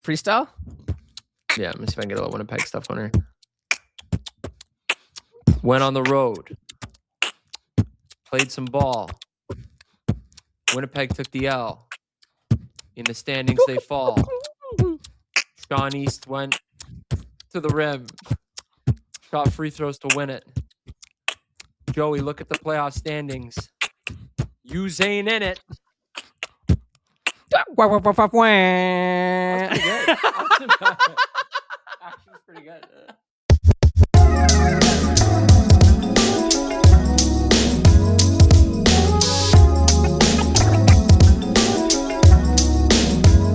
Freestyle? Yeah, let me see if I can get a little Winnipeg stuff on here. Went on the road. Played some ball. Winnipeg took the L. In the standings, they fall. Sean East went to the rim. Shot free throws to win it. Joey, look at the playoff standings. Yous ain't in it. That was pretty good. Actually, was pretty good.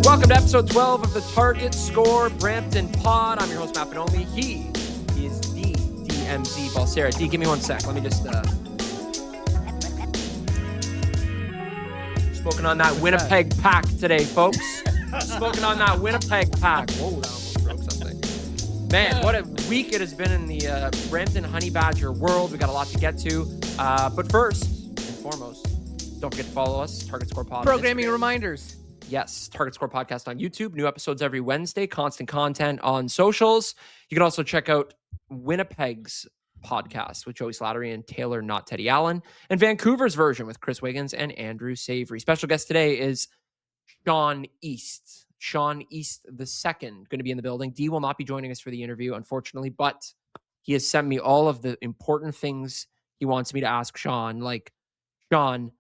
Welcome to episode 12 of the Target Score Brampton Pod. I'm your host, Matt Bonomi. He is DMZ Balsera. D, give me 1 sec. Let me just... Smoking on that Winnipeg pack today, folks. Smoking on that Winnipeg pack. Whoa, that almost broke something. Man, what a week it has been in the Brampton Honey Badger world. We got a lot to get to. But first and foremost, don't forget to follow us, Target Score Pod. Programming reminders. Yes, Target Score Podcast on YouTube. New episodes every Wednesday. Constant content on socials. You can also check out Winnipeg's podcast with Joey Slattery and Taylor Not Teddy Allen, and Vancouver's version with Chris Wiggins and Andrew Savory. Special guest today is Sean East. Sean East II going to be in the building. D will not be joining us for the interview, unfortunately, but he has sent me all of the important things he wants me to ask Sean. Like, Sean,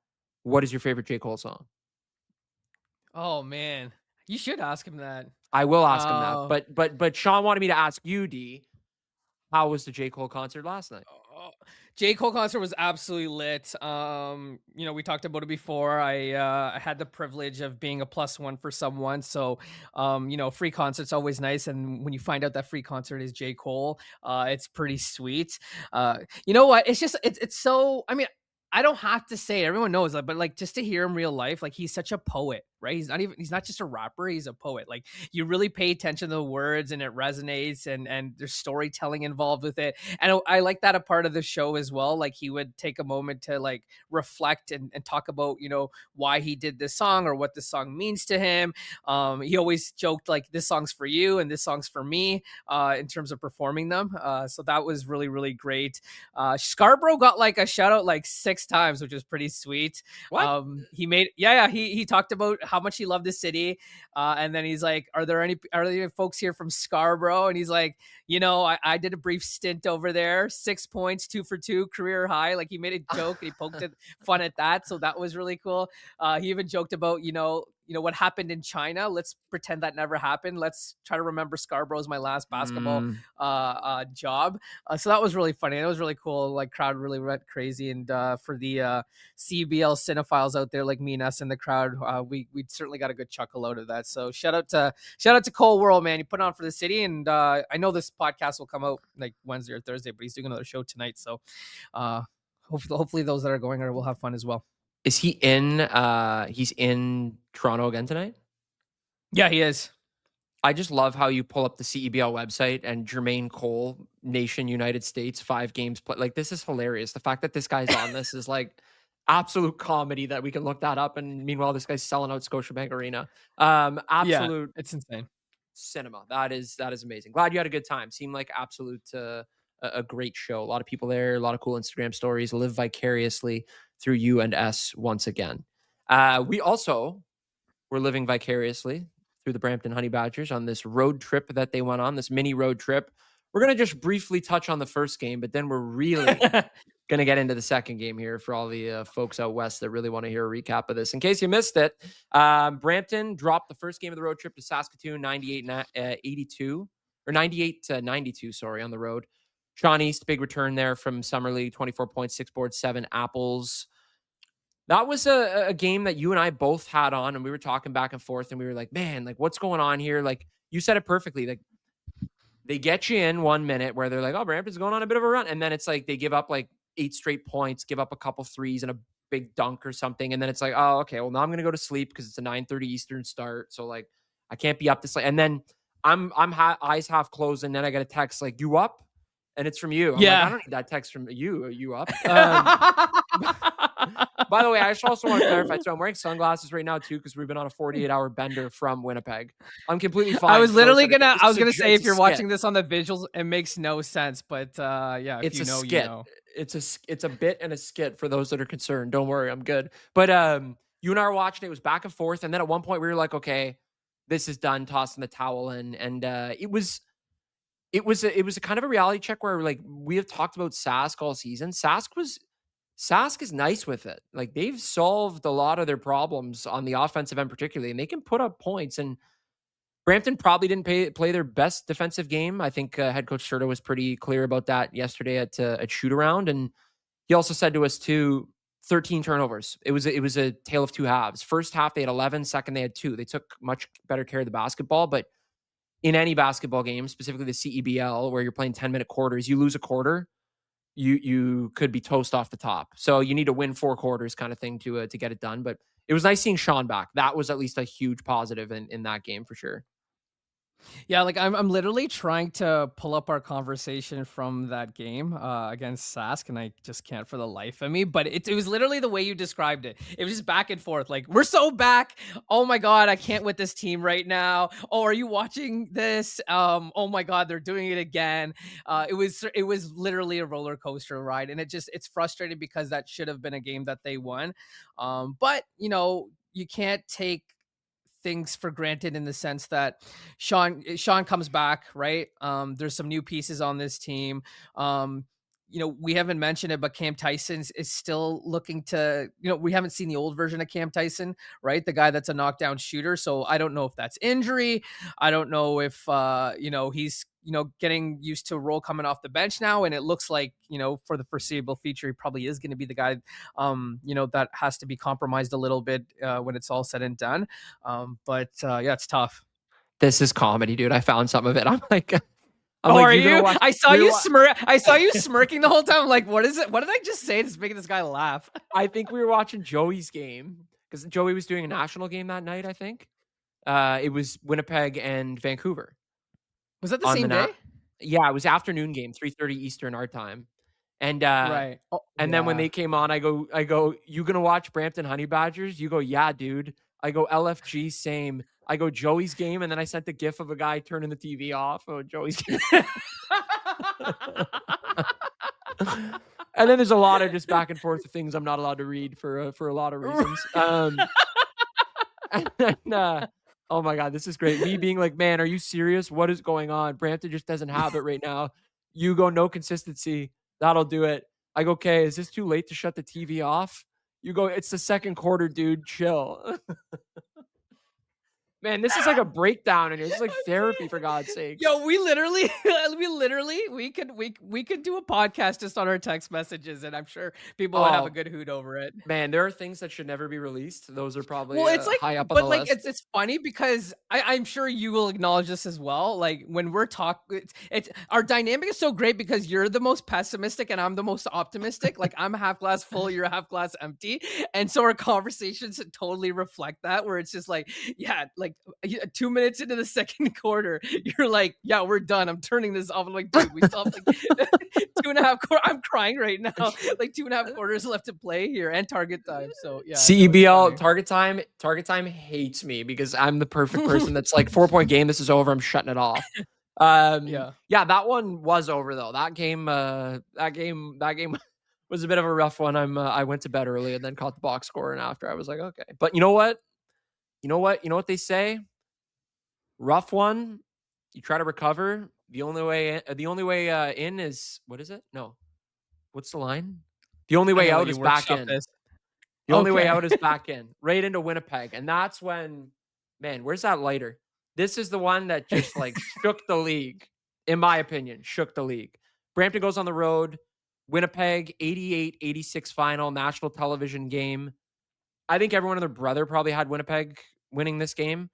what is your favorite J. Cole song? Oh man, you should ask him that. I will ask him that, but Sean wanted me to ask you, D, how was the J. Cole concert last night? J. Cole concert was absolutely lit. We talked about it before. I had the privilege of being a +1 for someone. So, free concert's always nice. And when you find out that free concert is J. Cole, it's pretty sweet. You know what? It's just, it's so, I mean, I don't have to say it. Everyone knows that, but like just to hear him real life, like he's such a poet, right? He's not just a rapper, he's a poet. Like you really pay attention to the words and it resonates and there's storytelling involved with it. And I like that a part of the show as well. Like he would take a moment to like reflect and talk about, why he did this song or what this song means to him. He always joked like this song's for you and this song's for me in terms of performing them. So that was really, really great. Scarborough got like a shout out like 6 times, which was pretty sweet. What? He talked about how much he loved the city, and then he's like, are there any folks here from Scarborough? And he's like, I did a brief stint over there, 6 points, 2 for 2, career high. Like he made a joke and he poked fun at that, so that was really cool. He even joked about what happened in China. Let's pretend that never happened. Let's try to remember Scarborough's my last basketball job. So that was really funny. It was really cool. Like crowd really went crazy. And for the CBL cinephiles out there like me and us in the crowd, we certainly got a good chuckle out of that. So shout out to Cole World, man. You put on for the city. And I know this podcast will come out like Wednesday or Thursday, but he's doing another show tonight. So hopefully those that are going will have fun as well. Is he he's in Toronto again tonight? Yeah, he is. I just love how you pull up the CEBL website and Jermaine Cole, Nation, United States, 5 games played. Like, this is hilarious. The fact that this guy's on this is like absolute comedy that we can look that up. And meanwhile, this guy's selling out Scotiabank Arena. Absolute. Yeah, it's insane. Cinema. That is amazing. Glad you had a good time. Seemed like absolute a great show. A lot of people there, a lot of cool Instagram stories. Live vicariously through you and S once again. We also were living vicariously through the Brampton Honey Badgers on this road trip that they went on, this mini road trip. We're going to just briefly touch on the first game, but then we're really going to get into the second game here for all the folks out west that really want to hear a recap of this. In case you missed it, Brampton dropped the first game of the road trip to Saskatoon 98-92 or 98-92, sorry, on the road. Sean East, big return there from Summer League, 24 points, 6 boards, 7 apples. That was a game that you and I both had on, and we were talking back and forth, and we were like, man, like, what's going on here? Like, you said it perfectly. Like, they get you in 1 minute where they're like, oh, Brampton's going on a bit of a run. And then it's like they give up like 8 straight points, give up a couple threes and a big dunk or something. And then it's like, oh, okay, well, now I'm going to go to sleep because it's a 9:30 Eastern start. So, like, I can't be up this late. And then I'm eyes half closed, and then I get a text like, you up? And it's from you. I'm like, I don't need that text from you. Are you up? By the way, I also want to clarify too. I'm wearing sunglasses right now too because we've been on a 48-hour bender from Winnipeg. I'm completely I fine was for those literally that are gonna I was gonna say it's a if you're skit. watching this on the visuals, it makes no sense. But yeah, if It's you a know, you skit. know. It's a bit and a skit for those that are concerned. Don't worry, I'm good. But you and I were watching. It was back and forth, and then at one point we were like, okay, this is done. Tossing the towel in, and it was a kind of a reality check where like we have talked about Sask all season. Sask is nice with it. Like they've solved a lot of their problems on the offensive end, particularly, and they can put up points. And Brampton probably didn't play their best defensive game. I think head coach Serta was pretty clear about that yesterday at shoot around, and he also said to us too, 13 turnovers. It was a tale of two halves. First half they had 11, second they had 2. They took much better care of the basketball, but in any basketball game, specifically the CEBL, where you're playing 10-minute quarters, you lose a quarter, you could be toast off the top. So you need to win 4 quarters, kind of thing, to get it done. But it was nice seeing Sean back. That was at least a huge positive in that game for sure. Yeah, like I'm literally trying to pull up our conversation from that game against Sask, and I just can't for the life of me. But it was literally the way you described it. It was just back and forth. Like, we're so back. Oh my god, I can't with this team right now. Oh, are you watching this? Oh my god, they're doing it again. It was literally a roller coaster ride, and it's frustrating because that should have been a game that they won. But you know, you can't take things for granted in the sense that Sean comes back, right? There's some new pieces on this team. You know, we haven't mentioned it, but Cam Tyson is still looking to, you know, we haven't seen the old version of Cam Tyson, right? The guy that's a knockdown shooter. So I don't know if that's injury. I don't know if, you know, he's, you know, getting used to a role coming off the bench now. And it looks like, you know, for the foreseeable future, he probably is going to be the guy, you know, that has to be compromised a little bit when it's all said and done. But yeah, it's tough. This is comedy, dude. I found some of it. I'm Oh, like, are you're gonna you? watch. I saw you smirk. I saw you smirking the whole time. I'm like, what is it? What did I just say that's making this guy laugh? I think we were watching Joey's game because Joey was doing a national game that night. I think it was Winnipeg and Vancouver Was that the on the same day? Yeah, it was afternoon game, 3:30 Eastern our time. And Right. Oh, then when yeah. they came on, I go, you gonna watch Brampton Honey Badgers? You go, yeah, dude. I go, LFG, same. I go, Joey's game, and then I sent the gif of a guy turning the TV off. Oh, Joey's game. And then there's a lot of just back and forth of things I'm not allowed to read for a lot of reasons. And then, oh my god, this is great. Me being like, man, are you serious? What is going on? Brampton just doesn't have it right now. You go, no consistency. That'll do it. I go, okay, is this too late to shut the TV off? You go, it's the second quarter, dude. Chill. Man, this is like a breakdown in here. This is like therapy for God's sake. Yo, we literally, we could do a podcast just on our text messages, and I'm sure people would have a good hoot over it. Man, there are things that should never be released. Those are probably Well, it's like, high up on but the like, list. it's funny because I'm sure you will acknowledge this as well. Like when we're talking, it's our dynamic is so great because you're the most pessimistic and I'm the most optimistic. Like I'm half glass full, you're half glass empty, and so our conversations totally reflect that. Where it's just like, yeah, like 2 minutes into the second quarter, you're like, yeah, we're done. I'm turning this off. I'm like, dude, we still have like 2.5 quarters. I'm crying right now. Like 2.5 quarters left to play here and target time. So yeah, CEBL target time hates me because I'm the perfect person that's like 4-point game. This is over. I'm shutting it off. Yeah, that one was over though. That game was a bit of a rough one. I went to bed early and then caught the box score, and after I was like, okay. But you know what? You know what they say? Rough one. You try to recover. The only way in is, what is it? No. What's the line? The only way out is back in. this. The only way out is back in. Right into Winnipeg. And that's when, man, where's that lighter? This is the one that just like shook the league, in my opinion, shook the league. Brampton goes on the road. Winnipeg, 88-86 final, national television game. I think everyone and their brother probably had Winnipeg winning this game.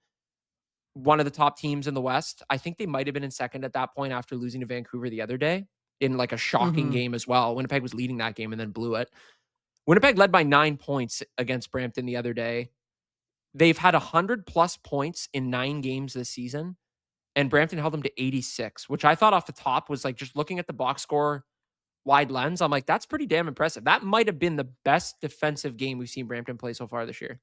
One of the top teams in the West. I think they might have been in second at that point after losing to Vancouver the other day in like a shocking game as well. Winnipeg was leading that game and then blew it. Winnipeg led by 9 points against Brampton the other day. They've had 100+ points in 9 games this season, and Brampton held them to 86, which I thought off the top was like, just looking at the box score wide lens, I'm like, that's pretty damn impressive. That might have been the best defensive game we've seen Brampton play so far this year.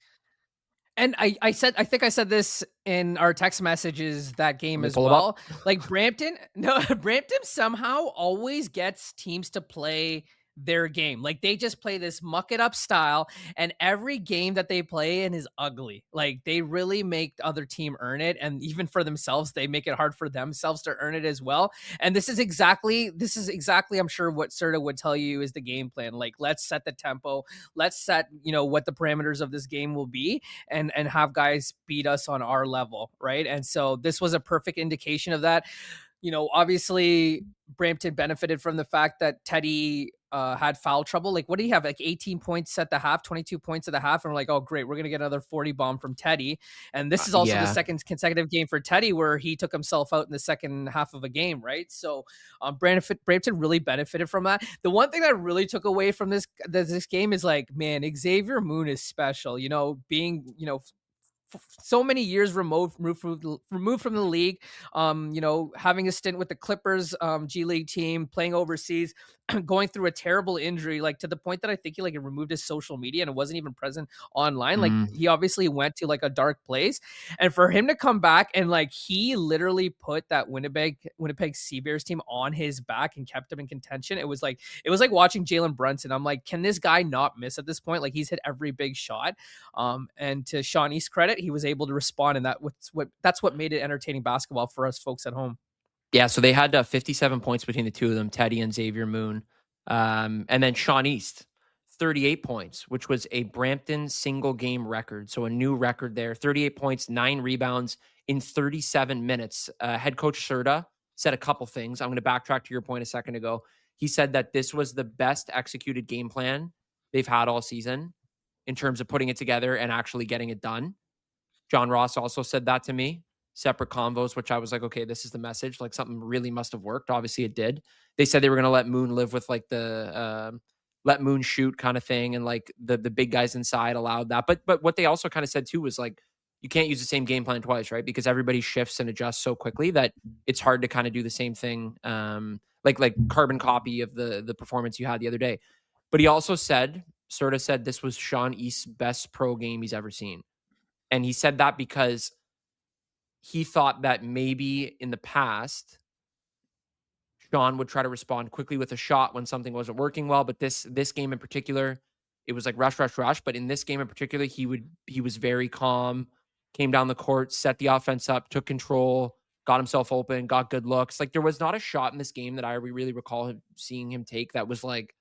And I think I said this in our text messages that Let game me as pull them up. well. Like Brampton, no, Brampton somehow always gets teams to play their game. Like they just play this muck it up style, and every game that they play in is ugly. Like they really make the other team earn it, and even for themselves, they make it hard for themselves to earn it as well. And this is exactly I'm sure what Serta would tell you is the game plan. Like let's set the tempo, let's set what the parameters of this game will be, and have guys beat us on our level, right? And so this was a perfect indication of that. Obviously Brampton benefited from the fact that Teddy had foul trouble. Like, what did he have? Like 18 points at the half, 22 points at the half. And we're like, oh, great. We're going to get another 40 bomb from Teddy. And this is also the Yeah. second consecutive game for Teddy where he took himself out in the second half of a game, right? So Brampton really benefited from that. The one thing that I really took away from this game is like, man, Xavier Moon is special, being, so many years removed from the league, having a stint with the Clippers G League team, playing overseas, going through a terrible injury, like to the point that I think he like removed his social media and it wasn't even present online. Like Mm. he obviously went to like a dark place, and for him to come back and like he literally put that Winnipeg Sea Bears team on his back and kept him in contention. It was like watching Jalen Brunson. I'm like, can this guy not miss at this point? Like he's hit every big shot. And to Sean East's credit, he was able to respond, and that's what made it entertaining basketball for us folks at home. Yeah, so they had 57 points between the two of them, Teddy and Xavier Moon. And then Sean East, 38 points, which was a Brampton single game record. So a new record there. 38 points, 9 rebounds in 37 minutes. Head coach Serta said a couple things. I'm going to backtrack to your point a second ago. He said that this was the best executed game plan they've had all season in terms of putting it together and actually getting it done. John Ross also said that to me. Separate convos, which I was like, okay, this is the message. Like something really must have worked. Obviously, it did. They said they were going to let Moon live with like the let Moon shoot kind of thing, and like the big guys inside allowed that. But what they also kind of said too was like you can't use the same game plan twice, right? Because everybody shifts and adjusts so quickly that it's hard to kind of do the same thing, like carbon copy of the performance you had the other day. But he also said, sort of said, this was Sean East's best pro game he's ever seen. And he said that because he thought that maybe in the past, Sean would try to respond quickly with a shot when something wasn't working well. But this game in particular, it was like rush, rush, rush. But in this game in particular, he was very calm, came down the court, set the offense up, took control, got himself open, got good looks. Like there was not a shot in this game that I really recall seeing him take that was like,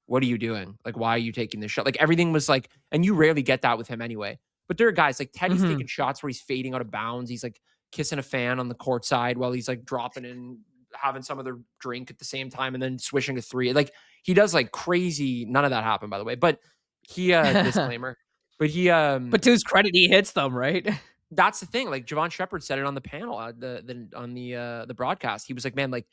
what are you doing? Like, why are you taking this shot? Like everything was like, and you rarely get that with him anyway. But there are guys like Teddy's Mm-hmm. taking shots where he's fading out of bounds. He's like kissing a fan on the court side while he's like dropping in, having some other drink at the same time, and then swishing a three. Like he does like crazy. None of that happened, by the way. But he disclaimer. But he But to his credit, he hits them, right? that's the thing. Like Javon Shepard said it on the panel, on the broadcast. He was like, man, like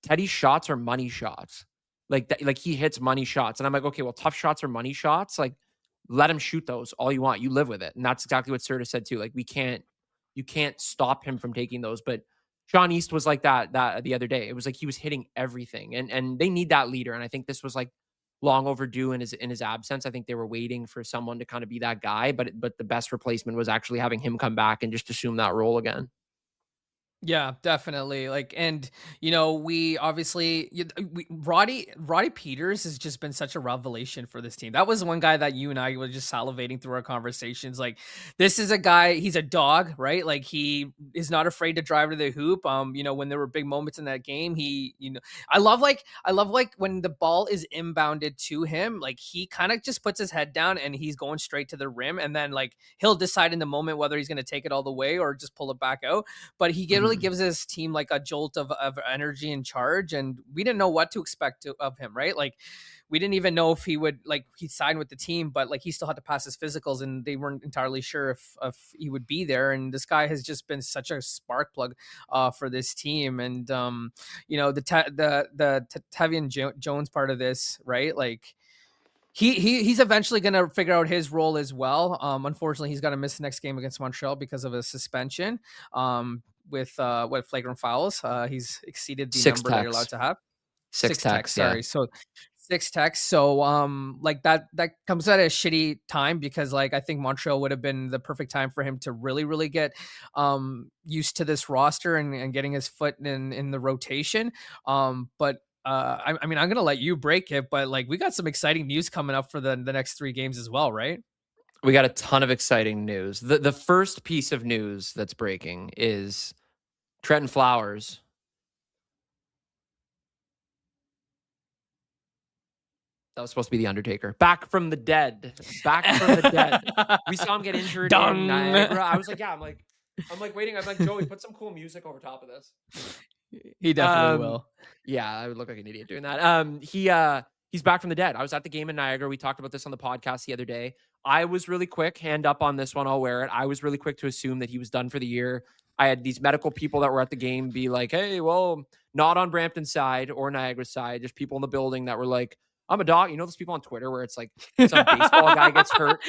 Teddy's shots are money shots. Like he hits money shots. And I'm like, okay, well, tough shots are money shots. Like, let him shoot those all you want. You live with it. And that's exactly what Serta said too. Like, you can't stop him from taking those. But Sean East was like that the other day. It was like he was hitting everything. And they need that leader. And I think this was like long overdue in his absence. I think they were waiting for someone to kind of be that guy. But the best replacement was actually having him come back and just assume that role again. Yeah, definitely. Like, and we obviously Roddy Peters has just been such a revelation for this team. That was one guy that you and I were just salivating through our conversations. Like, this is a guy. He's a dog, right? Like, he is not afraid to drive to the hoop. When there were big moments in that game, I love like when the ball is inbounded to him, like he kind of just puts his head down and he's going straight to the rim, and then like he'll decide in the moment whether he's going to take it all the way or just pull it back out. But he really Mhm. gives his team like a jolt of energy and charge, and we didn't know what to expect of him, right? Like we didn't even know if he signed with the team, but like he still had to pass his physicals, and they weren't entirely sure if he would be there. And this guy has just been such a spark plug for this team. And the Tavian Jones part of this, right? Like he's eventually going to figure out his role as well. Unfortunately, he's got to miss the next game against Montreal because of a suspension. With flagrant fouls, he's exceeded the Six number that you're allowed techs. to have. Six Texts, texts, yeah. sorry. So 6 texts. So like that comes at a shitty time because like I think Montreal would have been the perfect time for him to really get used to this roster and getting his foot in the rotation. But I mean I'm gonna let you break it, but like we got some exciting news coming up for the next 3 games as well, right? We got a ton of exciting news. The first piece of news that's breaking is Trenton Flowers. That was supposed to be the Undertaker. Back from the dead. Back from the dead. We saw him get injured in Dung. Niagara. I was like, yeah, I'm like waiting. I'm like, Joey, put some cool music over top of this. He definitely will. Yeah, I would look like an idiot doing that. He's back from the dead. I was at the game in Niagara. We talked about this on the podcast the other day. I was really quick, hand up on this one, I'll wear it. I was really quick to assume that he was done for the year. I had these medical people that were at the game be like, hey, well, not on Brampton's side or Niagara's side, just people in the building that were like, I'm a doc. You know those people on Twitter where it's like some baseball guy gets hurt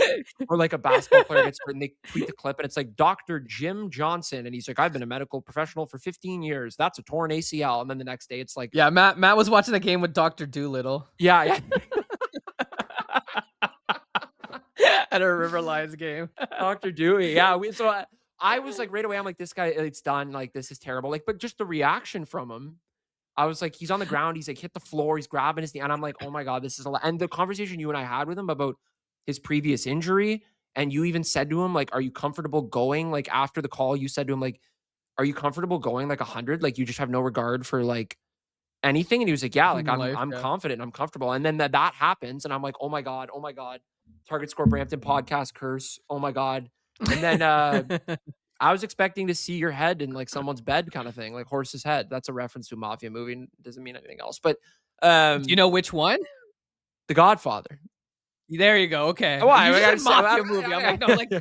or like a basketball player gets hurt and they tweet the clip and it's like Dr. Jim Johnson. And he's like, I've been a medical professional for 15 years. That's a torn ACL. And then the next day it's like, Yeah, Matt was watching the game with Dr. Doolittle. yeah. At a River Lions game. Dr. Dewey. Yeah. I was like right away, I'm like, this guy, it's done. Like, this is terrible. Like, but just the reaction from him, I was like, he's on the ground. He's like hit the floor. He's grabbing his knee. And I'm like, oh my God, this is a lot. And the conversation you and I had with him about his previous injury. And you even said to him, like, are you comfortable going? Like after the call, you said to him, like, are you comfortable going like 100? Like you just have no regard for like anything. And he was like, yeah, like I'm confident. I'm comfortable. And then that happens. And I'm like, oh my God. Target Score Brampton podcast curse. Oh my God. And then, I was expecting to see your head in like someone's bed kind of thing, like Horse's Head. That's a reference to a mafia movie. Doesn't mean anything else. But do you know which one? The Godfather. There you go. Okay. Why? You said mafia movie. I'm like, no, like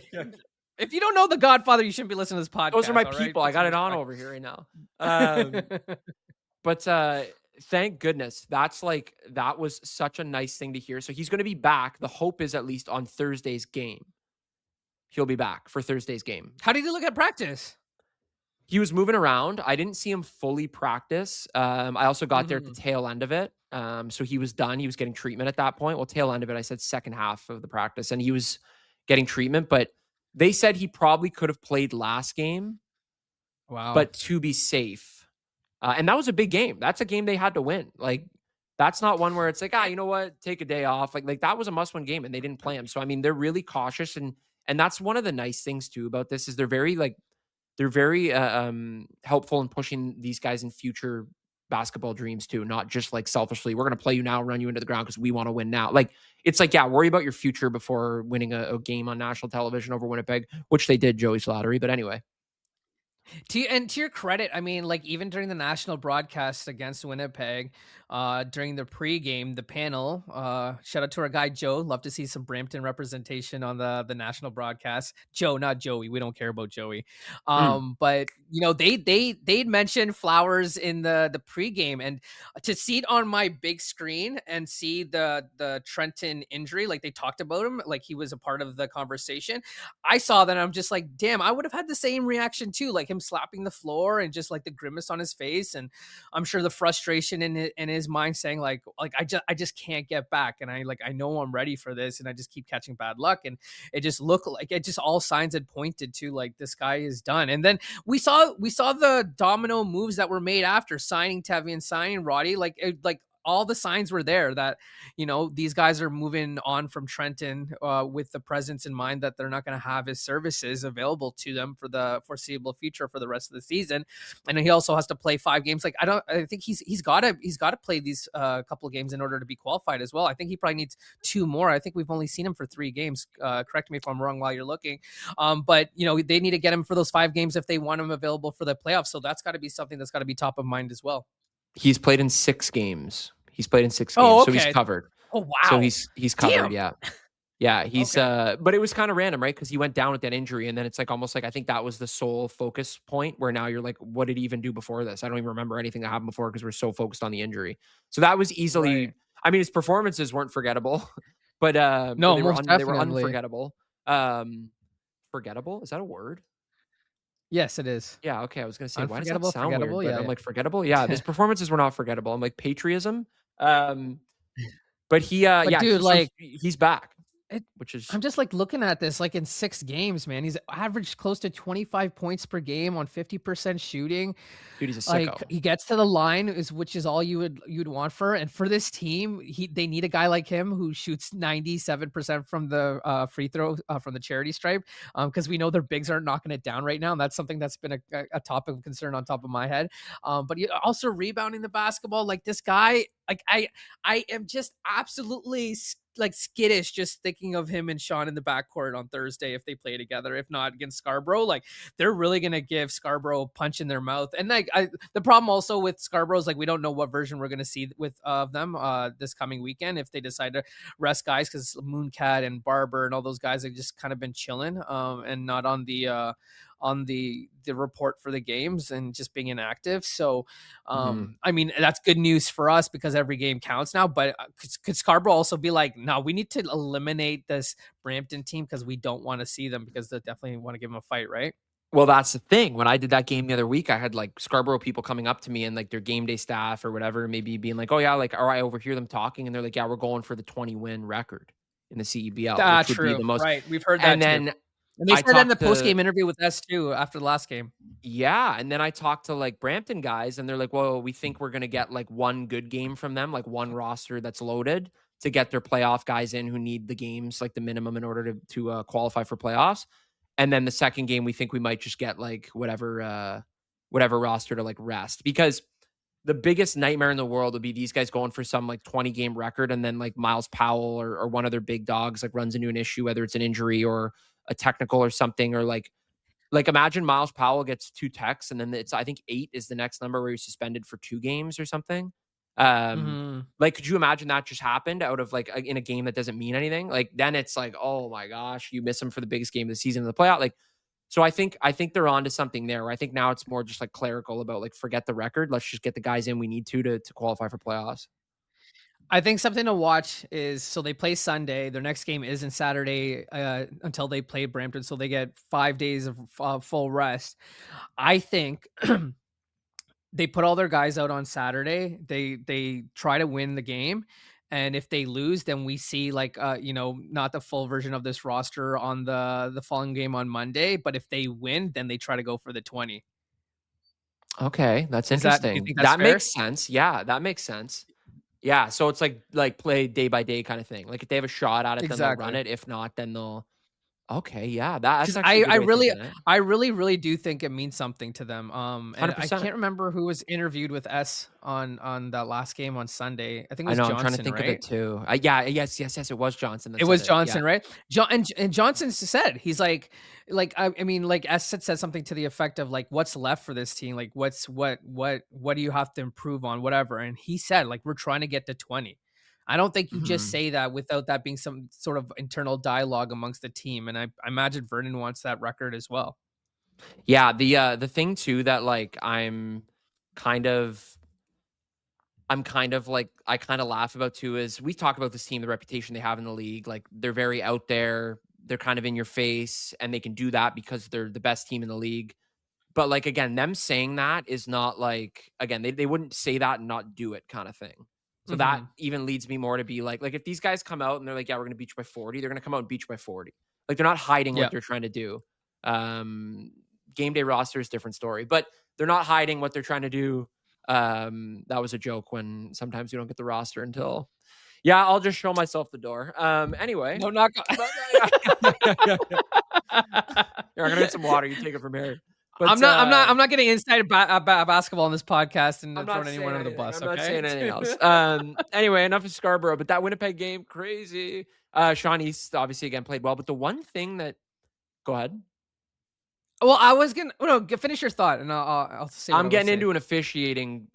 if you don't know The Godfather, you shouldn't be listening to this podcast. Those are my people. Right? I got it on over here right now. But thank goodness. That was such a nice thing to hear. So he's going to be back. The hope is at least on Thursday's game. He'll be back for Thursday's game. How did he look at practice? He was moving around. I didn't see him fully practice. I also got there at the tail end of it. So he was done. He was getting treatment at that point. Well, tail end of it, I said second half of the practice, and he was getting treatment. But they said he probably could have played last game. Wow. But to be safe. And that was a big game. That's a game they had to win. Like, that's not one where it's like, you know what? Take a day off. Like that was a must-win game, and they didn't play him. So, I mean, they're really cautious. And that's one of the nice things too about this is they're very helpful in pushing these guys in future basketball dreams too, not just like selfishly, we're going to play you now, run you into the ground because we want to win now. Like it's like, yeah, worry about your future before winning a game on national television over Winnipeg, which they did, Joey Slattery. But anyway. To your credit, I mean, like even during the national broadcast against Winnipeg, during the pregame, the panel, shout out to our guy Joe. Love to see some Brampton representation on the national broadcast. Joe, not Joey. We don't care about Joey. But you know, they'd mentioned Flowers in the pregame, and to see it on my big screen and see the Trenton injury, like they talked about him, like he was a part of the conversation. I saw that and I'm just like, damn, I would have had the same reaction too, like him slapping the floor and just like the grimace on his face, and I'm sure the frustration in his mind saying like I just can't get back, and I know I'm ready for this, and I just keep catching bad luck, and it just looked like it just all signs had pointed to like this guy is done. And then we saw the domino moves that were made after signing Tevi and signing Roddy, like all the signs were there that, you know, these guys are moving on from Trenton with the presence in mind that they're not going to have his services available to them for the foreseeable future for the rest of the season. And he also has to play 5 games. Like I think he's got to play these couple of games in order to be qualified as well. I think he probably needs 2 more. I think we've only seen him for 3 games. Correct me if I'm wrong while you're looking. But you know, they need to get him for those 5 games if they want him available for the playoffs. So that's got to be something that's got to be top of mind as well. He's played in 6 games. Okay. So he's covered. Oh wow. So he's covered. Damn. Yeah. He's but it was kind of random, right? Because he went down with that injury, and then it's like almost like I think that was the sole focus point where now you're like, what did he even do before this? I don't even remember anything that happened before because we're so focused on the injury. So that was easily. Right. I mean, his performances weren't forgettable, but no, they were unforgettable. Forgettable, is that a word? Yes, it is. Yeah, okay, I was gonna say, why does that Unforgettable, sound weird? forgettable. But Yeah, I'm yeah. like, forgettable? Yeah, his performances were not forgettable. I'm like, patriotism? Um, but But yeah, dude, like he's back, it which is I'm just, like, looking at this, like, in 6 games, man, he's averaged close to 25 points per game on 50% shooting. dude, he's a Like, sicko. he gets to the line which is all you'd want for this team, they need a guy like him who shoots 97% from the, free throw, from the charity stripe, because we know their bigs aren't knocking it down right now, and that's something that's been a topic of concern on top of my head. But he also rebounding the basketball, like, this guy, like, I am just absolutely like skittish just thinking of him and Sean in the backcourt on Thursday if they play together. If not against Scarborough, like they're really gonna give Scarborough a punch in their mouth. And like the problem also with Scarborough is like we don't know what version we're gonna see with of them this coming weekend if they decide to rest guys because Mooncat and Barber and all those guys have just kind of been chilling and not on the report for the games and just being inactive. So Mhm. I mean, that's good news for us because every game counts now. But could Scarborough also be like, no, we need to eliminate this Brampton team because we don't want to see them because they definitely want to give them a fight, right? Well, that's the thing. When I did that game the other week, I had, like, Scarborough people coming up to me and, like, their game day staff or whatever, maybe being like, "Oh, yeah," like, or I overhear them talking, and they're like, "Yeah, we're going for the 20-win record in the CEBL," Ah, which would be true. the most. Right. We've heard And that too. then And they I said that in the talked post to game interview with us too after the last game. Yeah, and then I talked to, like, Brampton guys, and they're like, "Well, we think we're gonna get, like, one good game from them, like, one roster that's loaded to get their playoff guys in who need the games, like, the minimum in order to qualify for playoffs, and then the second game, we think we might just get, like, whatever roster to, like, rest." Because the biggest nightmare in the world would be these guys going for some, like, 20-game record, and then, like, Miles Powell or one of their big dogs, like, runs into an issue, whether it's an injury or a technical or something, or, like, imagine Miles Powell gets 2 techs, and then it's I think 8 is the next number where he's suspended for 2 games or something. Um, Mhm. like, could you imagine that just happened out of, like, in a game that doesn't mean anything? Like, then it's like, "Oh my gosh, you miss him for the biggest game of the season in the playoff." Like, so I think they're onto something there, where I think now it's more just, like, clerical about, like, forget the record, let's just get the guys in we need to qualify for playoffs. I think something to watch is so they play Sunday. Their next game isn't Saturday until they play Brampton, so they get 5 days of full rest. I think they put all their guys out on Saturday. They try to win the game, and if they lose, then we see like not the full version of this roster on the following game on Monday. But if they win, then they try to go for the 20. Okay, that's Is that? Do you interesting. think that's That fair? makes sense. Yeah, that makes sense. Yeah, so it's like play day by day kinda thing. Like, if they have a shot at it, then they'll run Exactly. it. If not, then they'll okay, yeah, that's 'Cause actually a I good way of really thinking it. I really, really do think it means something to them, and I 100%. can't remember who was interviewed with S on that last game on Sunday. I think it I was know, I'm trying to Johnson, think of it right? too. Yeah, yes, it was Johnson that It said was it. Yeah. Johnson, right? And Johnson said, he's I mean, like, S had said something to the effect of, like, "What's left for this team? Like, what do you have to improve on?" Whatever, and he said, like, "We're trying to get to 20." I don't think you just Mhm. say that without that being some sort of internal dialogue amongst the team, and I imagine Vernon wants that record as well. Yeah, the thing too that, like, kind of like I kinda laugh about too is we talk about this team, the reputation they have in the league, like, they're very out there, they're kind of in your face, and they can do that because they're the best team in the league. But, like, again, them saying that is not like again, they wouldn't say that and not do it kinda thing. So that Mhm. even leads me more to be like, if these guys come out and they're like, "Yeah, we're gonna beat you by 40," they're gonna come out and beat you by 40. Like, they're not hiding what Yeah. they're trying to do. Game day roster is different story, but they're not hiding what they're trying to do. That was a joke when sometimes you don't get the roster until yeah, I'll just show myself the door. Anyway, No, not but yeah. Here, I'm gonna get some water. You take it from here. But I'm not getting inside basketball on this podcast and I'm not throwing anyone saying under the anything. bus, I'm not okay? saying anything else. Anyway, enough of Scarborough, but that Winnipeg game, crazy. Sean East obviously again played well, but the one thing that go ahead. Well, I was gonna no, finish your thought, and I'll say what I'm I was getting saying. into an officiating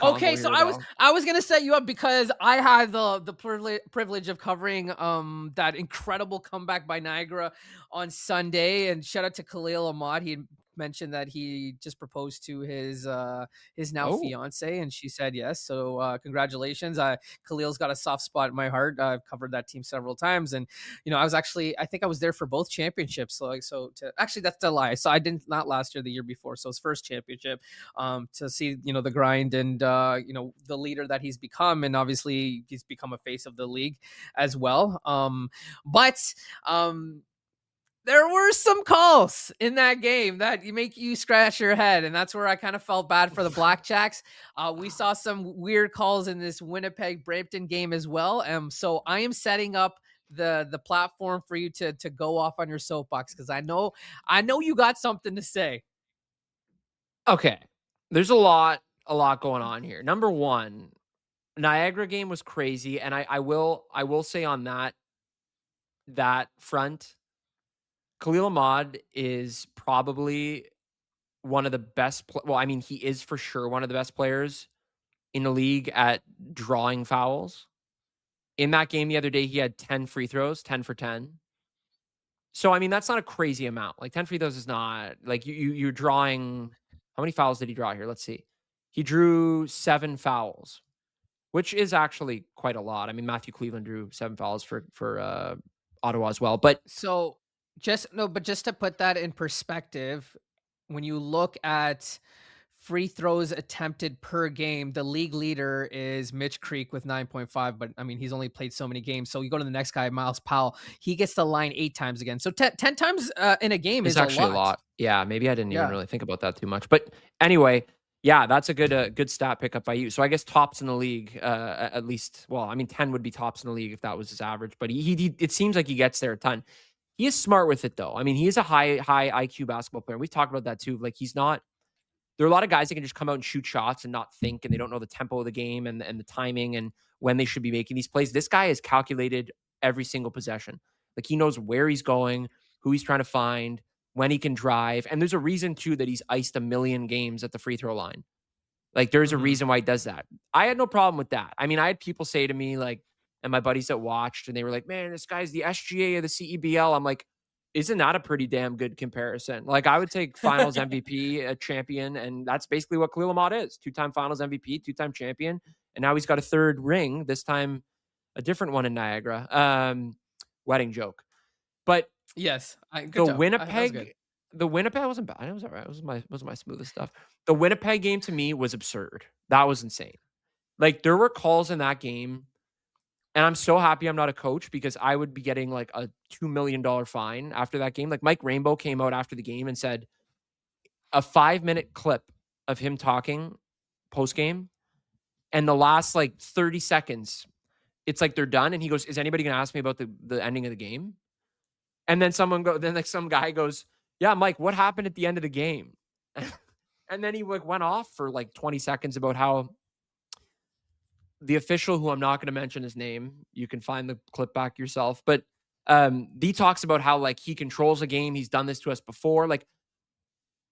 Okay, convo so here though. I was gonna set you up because I had the privilege of covering that incredible comeback by Niagara on Sunday, and shout out to Khalil Ahmad. He mentioned that he just proposed to his now Oh, fiance, and she said yes. So congratulations. Khalil's got a soft spot in my heart. I've covered that team several times, and I think I was there for both championships. Actually, that's a lie. So I didn't, not last year, the year before. So his first championship, to see the grind and the leader that he's become, and obviously he's become a face of the league as well. But there were some calls in that game that you make you scratch your head, and that's where I kind of felt bad for the Blackjacks. We saw some weird calls in this Winnipeg Brampton game as well. So I am setting up the platform for you to go off on your soapbox, because I know you got something to say. okay. There's a lot going on here. Number one, Niagara game was crazy, and I will say on that front, Khalil Ahmad is probably one of the best. Well, I mean, he is for sure one of the best players in the league at drawing fouls. In that game the other day, he had 10 free throws, 10 for 10. So I mean, that's not a crazy amount. Like 10 free throws is not like you're drawing. How many fouls did he draw here? Let's see. He drew 7 fouls, which is actually quite a lot. I mean, Matthew Cleveland drew 7 fouls for Ottawa as well. But So just to put that in perspective, when you look at free throws attempted per game, the league leader is Mitch Creek with 9.5, but I mean, he's only played so many games. So you go to the next guy, Miles Powell, he gets the line 8 times again. So 10 times in a game it's is a actually a lot. lot. Yeah, maybe I didn't even Yeah. really think about that too much. But anyway, yeah, that's a good stat pickup by you. So I guess tops in the league, at least. Well, I mean, 10 would be tops in the league if that was his average. But he it seems like he gets there a ton. He is smart with it though. I mean, he is a high IQ basketball player. We've talked about that too. Like he's not. There are a lot of guys that can just come out and shoot shots and not think, and they don't know the tempo of the game and the timing and when they should be making these plays. This guy is calculated every single possession. Like he knows where he's going, who he's trying to find, when he can drive. And there's a reason too that he's iced a million games at the free throw line. Like there's a Hmm. reason why he does that. I had no problem with that. I mean, I had people say to me like, and my buddies that watched, and they were like, "Man, this guy's the SGA of the CEBL." I'm like, isn't that a pretty damn good comparison? Like I would take Finals MVP, a champion, and that's basically what Khalil Ahmad is: 2-time Finals MVP, 2-time champion, and now he's got a third ring. This time, a different one in Niagara. Wedding joke, but Yes. Good the job. That was good. Winnipeg the Winnipeg wasn't bad. It was all right. It wasn't my smoothest stuff. The Winnipeg game to me was absurd. That was insane. Like there were calls in that game, and I'm so happy I'm not a coach because I would be getting like a $2 million fine after that game. Like Mike Rainbow came out after the game and said a 5-minute clip of him talking post game, and the last like 30 seconds, it's like they're done, and he goes, "Is anybody going to ask me about the ending of the game?" And then some guy goes, "Yeah, Mike, what happened at the end of the game?" And then he like went off for like 20 seconds about how the official, who I'm not going to mention his name, you can find the clip back yourself, but he talks about how like he controls a game. He's done this to us before. Like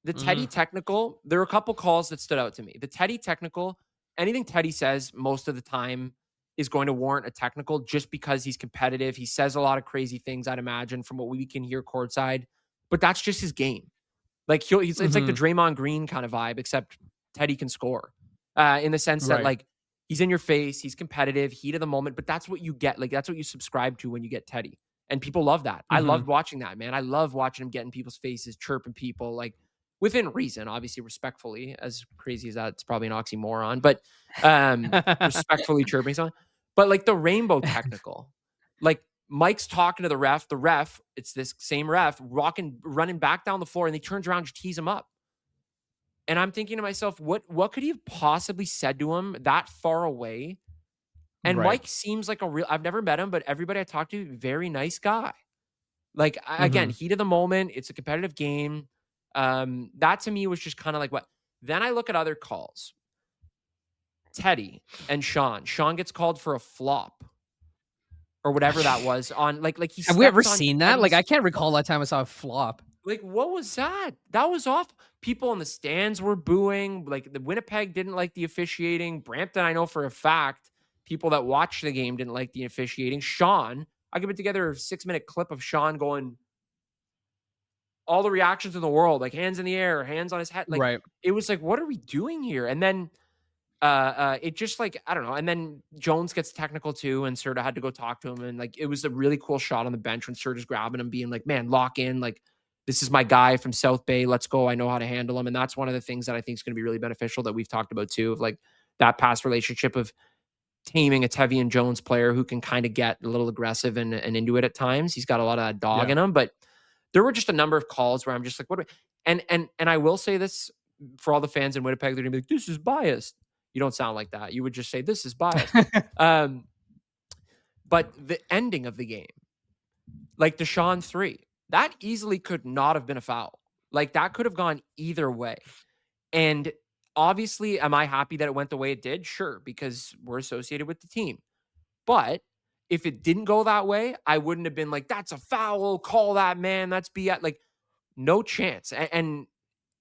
the Teddy Hmm. technical, there are a couple calls that stood out to me. The Teddy technical, anything Teddy says most of the time is going to warrant a technical just because he's competitive. He says a lot of crazy things, I'd imagine, from what we can hear courtside, but that's just his game. Like it's like the Hmm. Draymond Green kind of vibe, except Teddy can score in the sense that Right. like he's in your face, he's competitive, heat of the moment. But that's what you get. Like that's what you subscribe to when you get Teddy, and people love that. I Hmm. loved watching that, man. I love watching him get in people's faces, chirping people, like within reason, obviously respectfully. As crazy as that, it's probably an oxymoron, but respectfully chirping someone. But like the rainbow technical, like Mike's talking to the ref. The ref, it's this same ref, running back down the floor, and he turns around to tease him up. And I'm thinking to myself, what could he have possibly said to him that far away? And Right. Mike seems like a real, I've never met him, but everybody I talked to, very nice guy. Like again, Hmm. heat of the moment. It's a competitive game. That to me was just kind of like what. Then I look at other calls. Teddy and Sean. Sean gets called for a flop or whatever that was on like he Have we ever steps on seen that? Like, I Teddy's can't foot. recall that time I saw a flop. Like, what was that? That was awful. People in the stands were booing. Like, the Winnipeg didn't like the officiating. Brampton, I know for a fact, people that watched the game didn't like the officiating. Sean, I could put together a 6-minute clip of Sean going, all the reactions in the world, like hands in the air, hands on his head. Like Right. it was like, what are we doing here? And then it just like, I don't know. And then Jones gets technical too, and Serta had to go talk to him. And like, it was a really cool shot on the bench when Serta's grabbing him, being like, man, lock in. Like, this is my guy from South Bay. Let's go. I know how to handle him. And that's one of the things that I think is going to be really beneficial that we've talked about too, of like that past relationship of taming a Tevian Jones player who can kind of get a little aggressive and into it at times. He's got a lot of that dog Yeah. in him, but there were just a number of calls where I'm just like, what? And I will say this for all the fans in Winnipeg, they're gonna be like, this is biased. You don't sound like that. You would just say this is biased. Um, but the ending of the game, like Deshaun 3, that easily could not have been a foul. Like that could have gone either way. And obviously, am I happy that it went the way it did? Sure, because we're associated with the team. But if it didn't go that way, I wouldn't have been like, that's a foul. Call that, man. That's BS. Like, no chance. And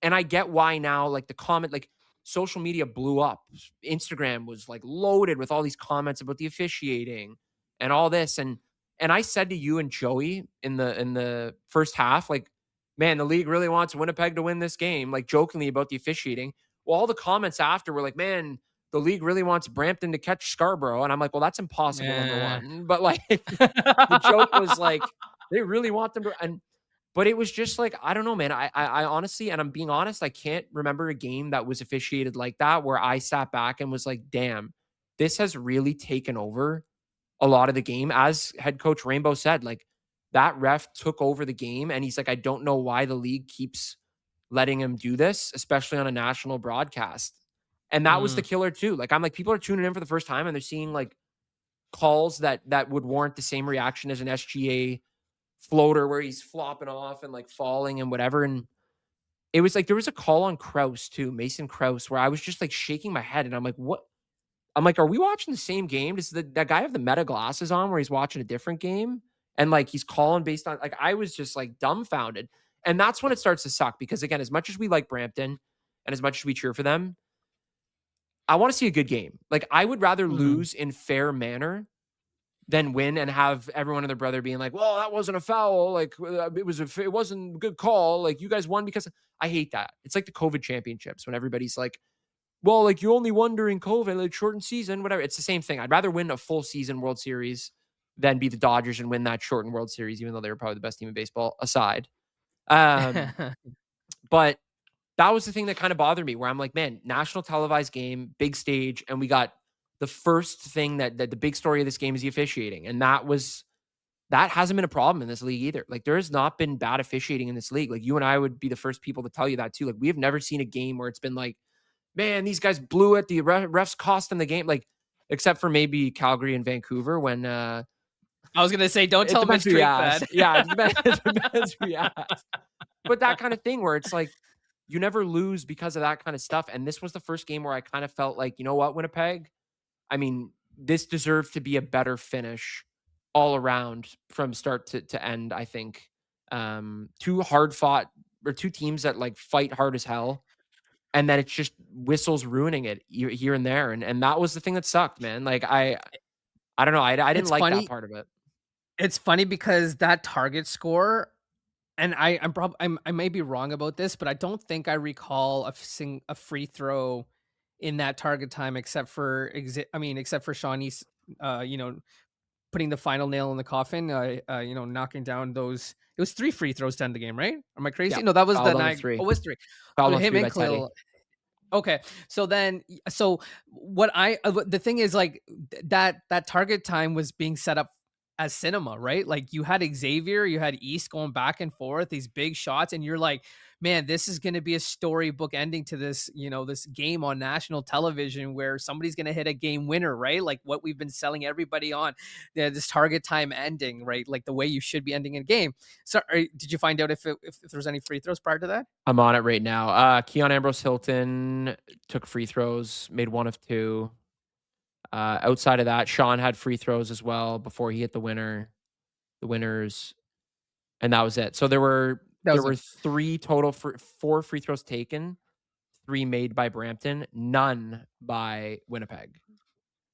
I get why now, like the comment, like social media blew up. Instagram was like loaded with all these comments about the officiating and all this. And I said to you and Joey in the first half, like, man, the league really wants Winnipeg to win this game, like jokingly about the officiating. Well, all the comments after were like, man, the league really wants Brampton to catch Scarborough. And I'm like, well, that's impossible, number Yeah. one. But like the joke was like, they really want them to, and but it was just like, I don't know, man. I honestly, and I'm being honest, I can't remember a game that was officiated like that where I sat back and was like, damn, this has really taken over a lot of the game. As head coach Rainbow said, like that ref took over the game. And he's like, I don't know why the league keeps letting him do this, especially on a national broadcast. And that was the Mm. killer too. Like I'm like, people are tuning in for the first time and they're seeing like calls that would warrant the same reaction as an SGA floater where he's flopping off and like falling and whatever. And it was like there was a call on Kraus too, Mason Kraus, where I was just like shaking my head and I'm like, what? I'm like, are we watching the same game? Does that guy have the meta glasses on where he's watching a different game? And like he's calling based on like I was just like dumbfounded. And that's when it starts to suck because again, as much as we like Brampton and as much as we cheer for them, I want to see a good game. Like I would rather Mhm. lose in fair manner than win and have everyone and their brother being like, "Well, that wasn't a foul. Like it wasn't a good call. Like you guys won because." I hate that. It's like the COVID championships when everybody's like, "Well, like you only won during COVID, like shortened season, whatever." It's the same thing. I'd rather win a full season World Series than be the Dodgers and win that shortened World Series, even though they were probably the best team in baseball. Aside, um, but that was the thing that kind of bothered me where I'm like, man, national televised game, big stage, and we got the first thing that the big story of this game is the officiating. And that hasn't been a problem in this league either. Like there has not been bad officiating in this league. Like you and I would be the first people to tell you that too. Like we have never seen a game where it's been like, man, these guys blew it. The refs cost them the game. Like except for maybe Calgary and Vancouver when I was gonna say, don't it tell depends Mitch who you Drake ask. that. Yeah, it depends who you ask. But that kind of thing where it's like you never lose because of that kind of stuff. And this was the first game where I kind of felt like, you know what, Winnipeg? I mean, this deserved to be a better finish all around from start to end, I think. Two hard fought or two teams that like fight hard as hell. And then it's just whistles ruining it here and there. And that was the thing that sucked, man. Like I don't know. I didn't It's like that funny. part of it. It's funny because that target score, and I may be wrong about this, but I don't think I recall a free throw in that target time except for Shawnee's, putting the final nail in the coffin, knocking down those. It was 3 free throws to end the game, right? Am I Yeah. crazy? No, that was the Fouled on the night. three. Oh, it was 3. Fouled So on him three and by Teddy. Khalil. Okay. So the thing is like that target time was being set up as cinema, right? Like you had Xavier, you had East going back and forth, these big shots, and you're like, man, this is going to be a storybook ending to this, this game on national television where somebody's going to hit a game winner, right? Like what we've been selling everybody on, this target time ending, right? Like the way you should be ending a game. So, did you find out if there was any free throws prior to that? I'm on it right now. Keon Ambrose Hilton took free throws, made one of two. Outside of that, Sean had free throws as well before he hit the winners, and that was it. So there were That there was were it. three total four free throws taken, three made by Brampton, none by Winnipeg.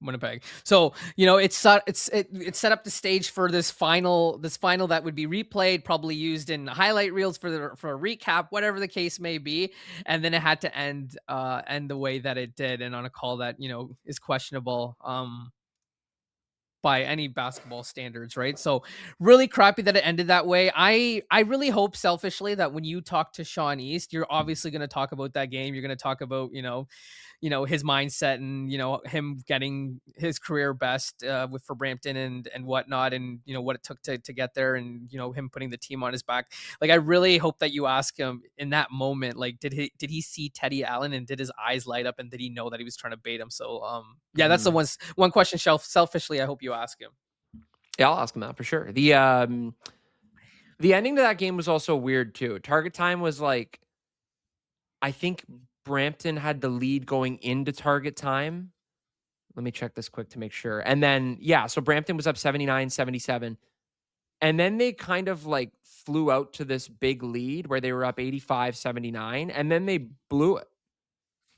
Winnipeg. So, it set up the stage for this final that would be replayed, probably used in highlight reels for a recap, whatever the case may be. And then it had to end the way that it did, and on a call that, is questionable. By any basketball standards, right? So really crappy that it ended that way. I really hope selfishly that when you talk to Sean East, you're obviously going to talk about that game. You're going to talk about, his mindset, and him getting his career best with for Brampton and whatnot, and what it took to get there, and him putting the team on his back. Like, I really hope that you ask him in that moment, like, did he see Teddy Allen, and did his eyes light up, and did he know that he was trying to bait him? So yeah, that's the Mhm. one question selfishly I hope you ask him. Yeah, I'll ask him that for sure. The ending to that game was also weird too. Target time was like, I think Brampton had the lead going into target time. Let me check this quick to make sure. And then, yeah, so Brampton was up 79-77. And then they kind of like flew out to this big lead where they were up 85-79. And then they blew it.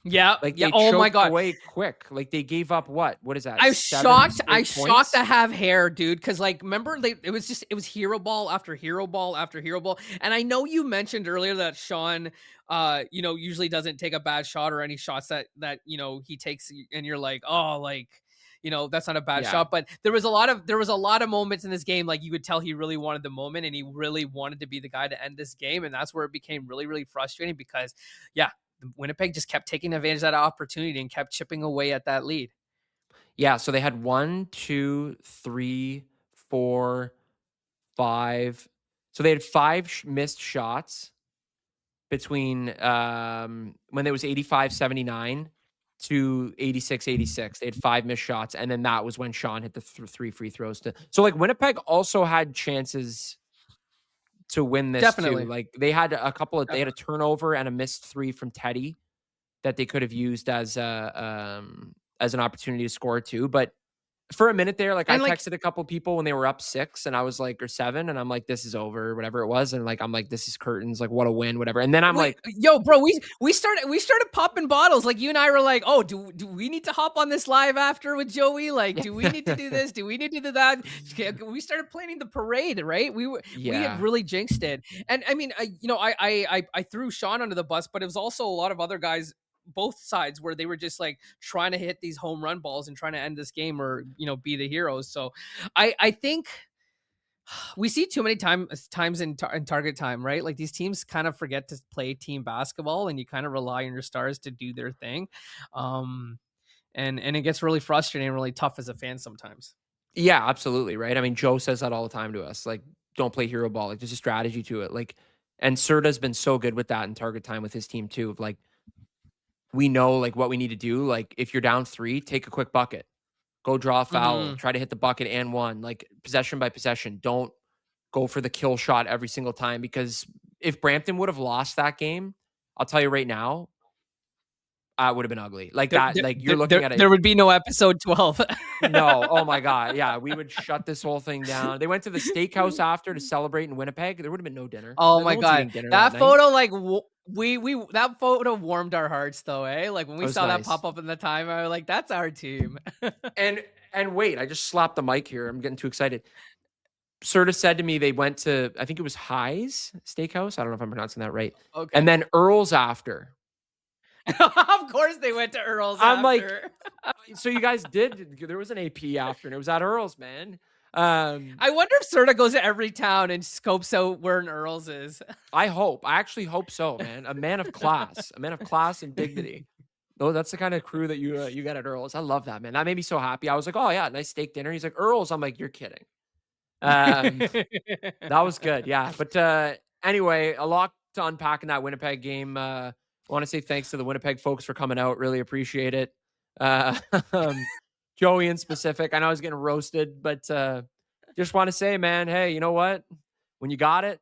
Yeah, Like yeah. they Oh my choked god. away quick. Like they gave up what? What is that? I was Seven shocked. I straight shocked to points? have hair, dude. Because like, remember, it was hero ball after hero ball after hero ball. And I know you mentioned earlier that Sean, usually doesn't take a bad shot, or any shots that he takes, and you're like, oh, like, that's not a bad Yeah. shot. But there was a lot of moments in this game, like, you could tell he really wanted the moment, and he really wanted to be the guy to end this game, and that's where it became really, really frustrating because, yeah, Winnipeg just kept taking advantage of that opportunity and kept chipping away at that lead. Yeah. So they had 1, 2, 3, 4, 5. So they had five missed shots between when it was 85-79 to 86-86. They had five missed shots. And then that was when Sean hit the three free throws to. So like Winnipeg also had chances to win this too. Definitely. Like they had they had a Definitely. turnover and a missed three from Teddy that they could have used as an opportunity to score too. But for a minute there, like I And like, texted a couple people when they were up 6 and I was like, or 7, and I'm like, this is over, whatever it was. And like, I'm like, this is curtains, like what a win, whatever. And then I'm wait, like, yo, bro, we started popping bottles. Like, you and I were like, oh, do we need to hop on this live after with Joey? Like, do we need to do this? Do we need to do that? We started planning the parade, right? We had yeah, really jinxed it. And I mean, I threw Sean under the bus, but it was also a lot of other guys, both sides, where they were just like trying to hit these home run balls and trying to end this game, or be the heroes. So I think we see too many times in target time, right? Like, these teams kind of forget to play team basketball, and you kind of rely on your stars to do their thing. Um, and it gets really frustrating and really tough as a fan sometimes. yeah, absolutely, right. I mean, Joe says that all the time to us, like, don't play hero ball. Like, there's a strategy to it. Like, and Serta's been so good with that in target time with his team too. Of like, we know like what we need to do. Like, if you're down 3, take a quick bucket, go draw a foul, Hmm. try to hit the bucket and one, like possession by possession. Don't go for the kill shot every single time because if Brampton would have lost that game, I'll tell you right now, it would have been ugly. Like There, that, there, like you're there, looking there at it. there would be no episode 12. No, oh my God. Yeah, we would shut this whole thing down. They went to the steakhouse after to celebrate in Winnipeg. There would have been no dinner. Oh No my one's god, eating dinner that that night. photo, like, we that photo warmed our hearts, though, eh? Like, when It we was saw that nice. pop up in the time, I was like, that's our team. And wait, I just slapped the mic here. I'm getting too excited. Serta said to me they went to, I think it was High's Steakhouse. I don't know if I'm pronouncing that right. And Okay. then Earl's after. Of course they went to Earl's I'm like, after. so you guys did, there was an AP after and it was at Earl's, man. Um, I wonder if Serta goes to every town and scopes out where an Earl's is. I actually hope so, man. A man of class and dignity. No, that's the kind of crew that you get at Earl's. I love that, man. That made me so happy. I was like, oh yeah, nice steak dinner. He's like, Earl's. I'm like, you're kidding. Um, that was good. Yeah. But anyway, a lot to unpack in that Winnipeg game. I want to say thanks to the Winnipeg folks for coming out. Really appreciate it. Uh, um, Joey in specific. I know I was getting roasted, but just want to say, man, hey, you know what? When you got it,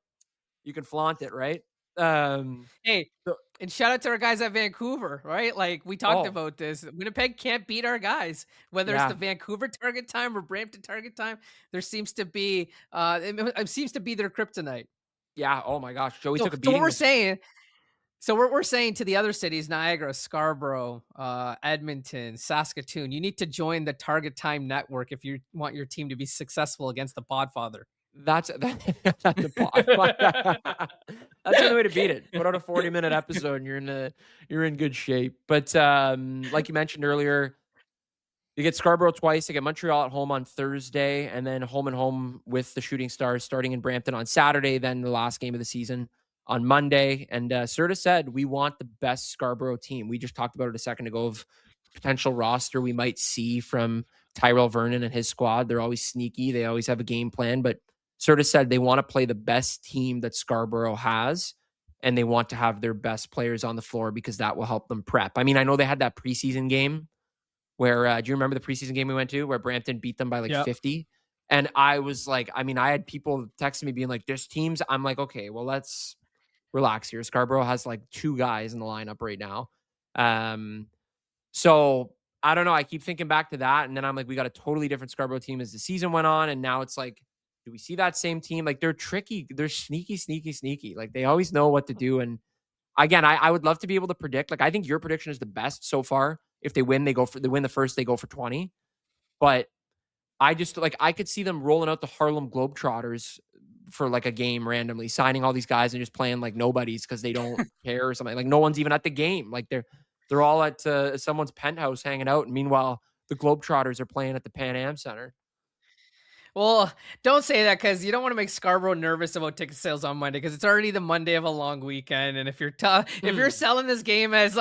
you can flaunt it, right? Um, Hey, so- and shout out to our guys at Vancouver, right? Like, we talked oh, about this. Winnipeg can't beat our guys, whether it's the yeah. Vancouver target time or Brampton target time. There seems to be it seems to be their kryptonite. Yeah. Oh my gosh. Joey So took a so what beating we're this. saying So we're saying to the other cities, Niagara, Scarborough, Edmonton, Saskatoon, you need to join the Target Time Network if you want your team to be successful against the Podfather. That's that's the pod. That's the only way to beat it. Put out a 40-minute episode and you're in good shape. But like you mentioned earlier, you get Scarborough twice. You get Montreal at home on Thursday, and then home and home with the Shooting Stars starting in Brampton on Saturday, then the last game of the season on Monday. And Serta said, we want the best Scarborough team. We just talked about it a second ago of potential roster we might see from Tyrell Vernon and his squad. They're always sneaky. They always have a game plan. But Serta said they want to play the best team that Scarborough has, and they want to have their best players on the floor because that will help them prep. I mean, I know they had that preseason game where do you remember the preseason game we went to where Brampton beat them by like 50? And I was like, I mean, I had people texting me being like, there's teams. I'm like, okay, well, let's relax here. Scarborough has like 2 guys in the lineup right now. So I don't know. I keep thinking back to that. And then I'm like, we got a totally different Scarborough team as the season went on. And now it's like, do we see that same team? Like they're tricky. They're sneaky. Like they always know what to do. And again, I would love to be able to predict. Like I think your prediction is the best so far. If they win, they win the first, they go for 20. But I just like I could see them rolling out the Harlem Globetrotters for like a game randomly, signing all these guys and just playing like nobodies because they don't care or something. Like no one's even at the game. Like they're all at someone's penthouse hanging out. And meanwhile, the Globetrotters are playing at the Pan Am Center. Well, don't say that because you don't want to make Scarborough nervous about ticket sales on Monday because it's already the Monday of a long weekend. And if you're selling this game as the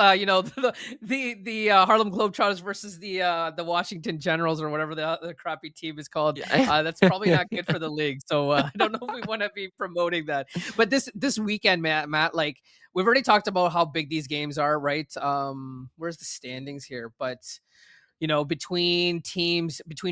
Harlem Globetrotters versus the Washington Generals or whatever the crappy team is called, that's probably not good for the league. So I don't know if we want to be promoting that. But this weekend, Matt, like we've already talked about how big these games are, right? Where's the standings here? But between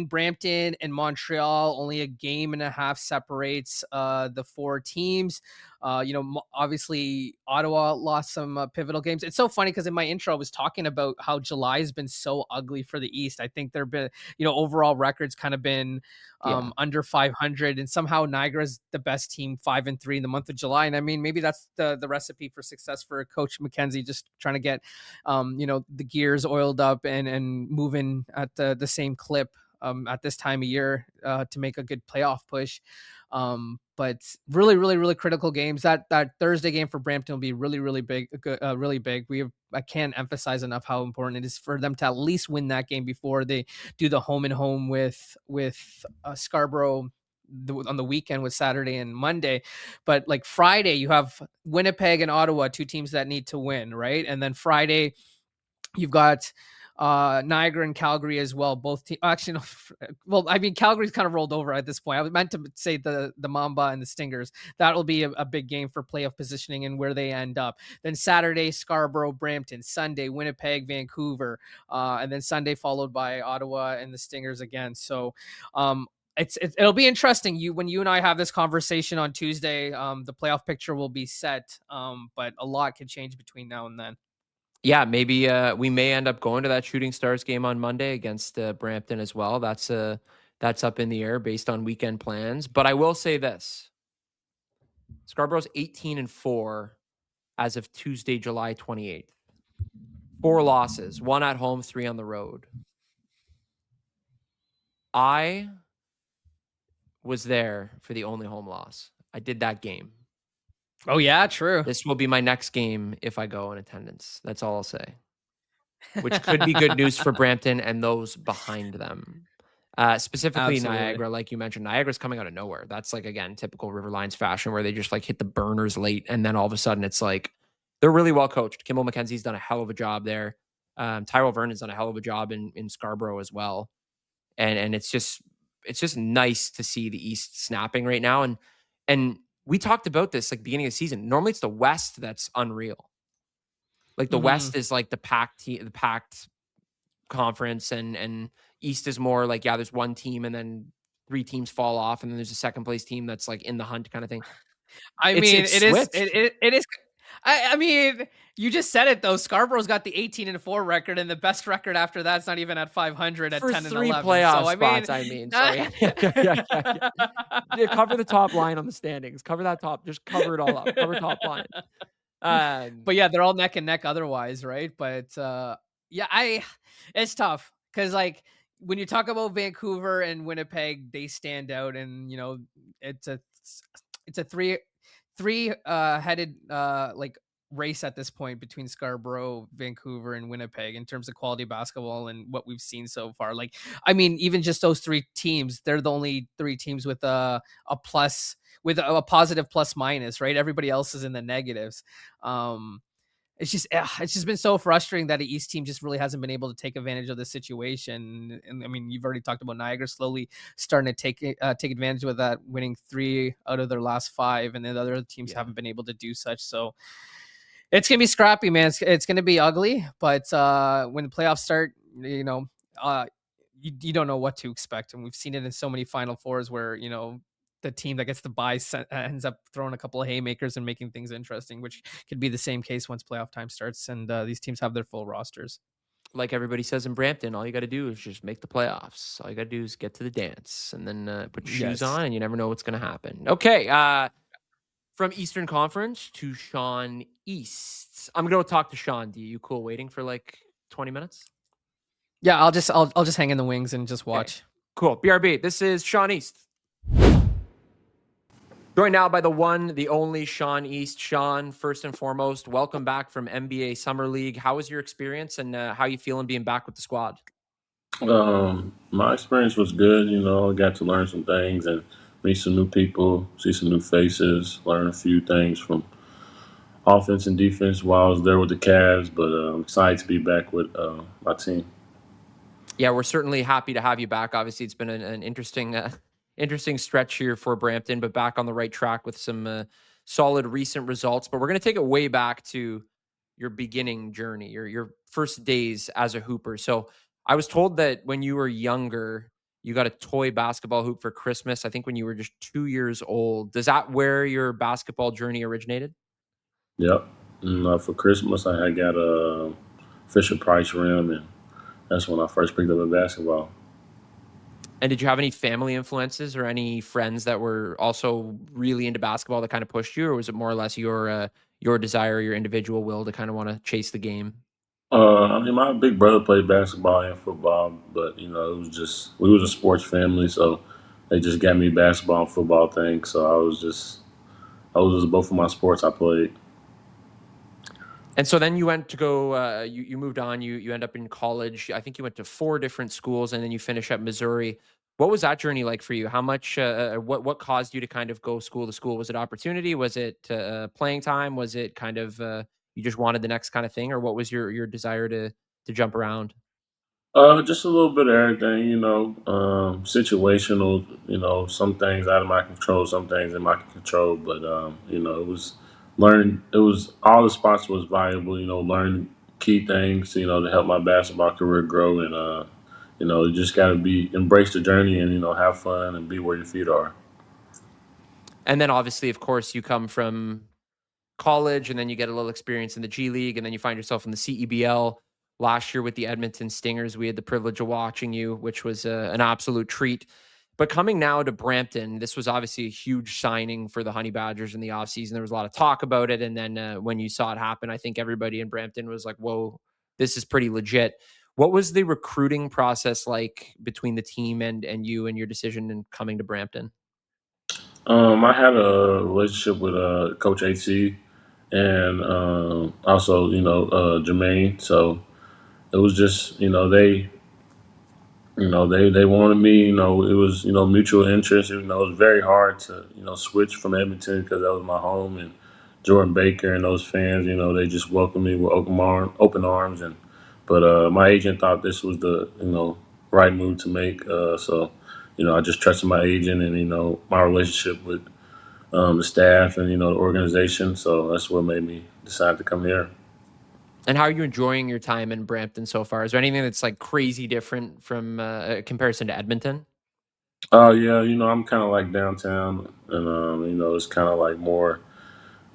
Brampton and Montreal, only a game and a half separates the 4 teams. Obviously Ottawa lost some pivotal games. It's so funny because in my intro I was talking about how July has been so ugly for the East. I think there've been, overall records kind of been under 500, and somehow Niagara's the best team, 5-3 in the month of July. And I mean, maybe that's the recipe for success for Coach McKenzie, just trying to get the gears oiled up and moving at the same clip at this time of year to make a good playoff push. But really, really, really critical games. That Thursday game for Brampton will be really, really big, really big. I can't emphasize enough how important it is for them to at least win that game before they do the home and home with Scarborough on the weekend with Saturday and Monday. But like Friday, you have Winnipeg and Ottawa, 2 teams that need to win, right? And then Friday, you've got Niagara and Calgary as well. Both teams, actually, no, well, I mean, Calgary's kind of rolled over at this point. I was meant to say the Mamba and the Stingers. That'll be a big game for playoff positioning and where they end up. Then Saturday, Scarborough, Brampton. Sunday, Winnipeg, Vancouver, and then Sunday followed by Ottawa and the Stingers again. So, it'll be interesting. When you and I have this conversation on Tuesday, the playoff picture will be set. But a lot could change between now and then. Yeah, maybe we may end up going to that Shooting Stars game on Monday against Brampton as well. That's up in the air based on weekend plans. But I will say this: Scarborough's 18-4 as of Tuesday, July 28th. 4 losses, 1 at home, 3 on the road. I was there for the only home loss. I did that game. Oh, yeah, true. This will be my next game if I go in attendance. That's all I'll say. Which could be good news for Brampton and those behind them. Specifically Absolutely. Niagara, like you mentioned. Niagara's coming out of nowhere. That's like, again, typical River Lions fashion where they just like hit the burners late and then all of a sudden it's like they're really well coached. Kimball McKenzie's done a hell of a job there. Tyrell Vernon's done a hell of a job in Scarborough as well. And it's just nice to see the East snapping right now. And we talked about this like beginning of the season. Normally it's the West that's unreal. Like the West is like the packed conference and East is more like, yeah, there's one team and then 3 teams fall off and then there's a second place team that's like in the hunt kind of thing. I mean, it is. I mean, you just said it though. Scarborough's got the 18-4 record, and the best record after that's not even at 500 at for 10 and 3 11. playoff So, spots. Yeah, cover the top line on the standings. Cover that top. Just cover it all up. Cover top line. um, But yeah, they're all neck and neck otherwise, right? But yeah, it's tough because like when you talk about Vancouver and Winnipeg, they stand out, and it's a it's a three headed like race at this point between Scarborough, Vancouver, and Winnipeg in terms of quality basketball and what we've seen so far. Like, I mean, even just those three teams, they're the only three teams with a plus with a positive plus minus, right? Everybody else is in the negatives. Um, it's just been so frustrating that the East team just really hasn't been able to take advantage of the situation. And I mean, you've already talked about Niagara slowly starting to take advantage of that, winning 3 out of their last 5, and then the other teams yeah. haven't been able to do such. So it's gonna be scrappy, man. It's gonna be ugly, but when the playoffs start, uh, you don't know what to expect, and we've seen it in so many Final Fours where the team that gets the bye ends up throwing a couple of haymakers and making things interesting, which could be the same case once playoff time starts and these teams have their full rosters. Like everybody says in Brampton, all you got to do is just make the playoffs. All you got to do is get to the dance and then put your shoes Yes. on, and you never know what's going to happen. Okay. From Eastern Conference to Sean East. I'm going to talk to Sean. Do you cool waiting for like 20 minutes? Yeah, I'll just hang in the wings and just Okay. watch. Cool. BRB. This is Sean East. Joined now by the one, the only Sean East. Sean, first and foremost, welcome back from NBA Summer League. How was your experience, and how you feeling being back with the squad? My experience was good. I got to learn some things and meet some new people, see some new faces, learn a few things from offense and defense while I was there with the Cavs. But I'm excited to be back with my team. Yeah, we're certainly happy to have you back. Obviously, it's been an interesting, interesting stretch here for Brampton, but back on the right track with some solid recent results. But we're going to take it way back to your beginning journey, your first days as a hooper. So I was told that when you were younger, you got a toy basketball hoop for Christmas. I think when you were just 2 years old. Is that where your basketball journey originated? Yep. And, for Christmas, I had got a Fisher Price rim, and that's when I first picked up a basketball. And did you have any family influences or any friends that were also really into basketball that kind of pushed you, or was it more or less your desire, your individual will to kind of want to chase the game? I mean, my big brother played basketball and football, but it was just we was a sports family, so they just got me basketball and football things. So I was just both of my sports I played. And so then you went to go. You moved on. You end up in college. I think you went to 4 different schools, and then you finish up Missouri. What was that journey like for you? How much? What caused you to kind of go school to school? Was it opportunity? Was it playing time? Was it kind of you just wanted the next kind of thing, or what was your desire to jump around? Just a little bit of everything, situational. Some things out of my control, some things in my control. But it was learning. It was all the spots was valuable. Learn key things. To help my basketball career grow, and you just got to be embrace the journey and have fun and be where your feet are. And then obviously, of course, you come from college and then you get a little experience in the G League and then you find yourself in the CEBL. Last year with the Edmonton Stingers, we had the privilege of watching you, which was an absolute treat. But coming now to Brampton, this was obviously a huge signing for the Honey Badgers in the offseason. There was a lot of talk about it. And then when you saw it happen, I think everybody in Brampton was like, whoa, this is pretty legit. What was the recruiting process like between the team and you and your decision in coming to Brampton? I had a relationship with Coach AC and also Jermaine. So it was just they wanted me. It was mutual interest. It was very hard to switch from Edmonton because that was my home, and Jordan Baker and those fans. They just welcomed me with open arms, and but my agent thought this was the right move to make. So I just trusted my agent and my relationship with the staff and the organization. So that's what made me decide to come here. And how are you enjoying your time in Brampton so far? Is there anything that's like crazy different from comparison to Edmonton? Oh yeah, I'm kind of like downtown, and it's kind of like more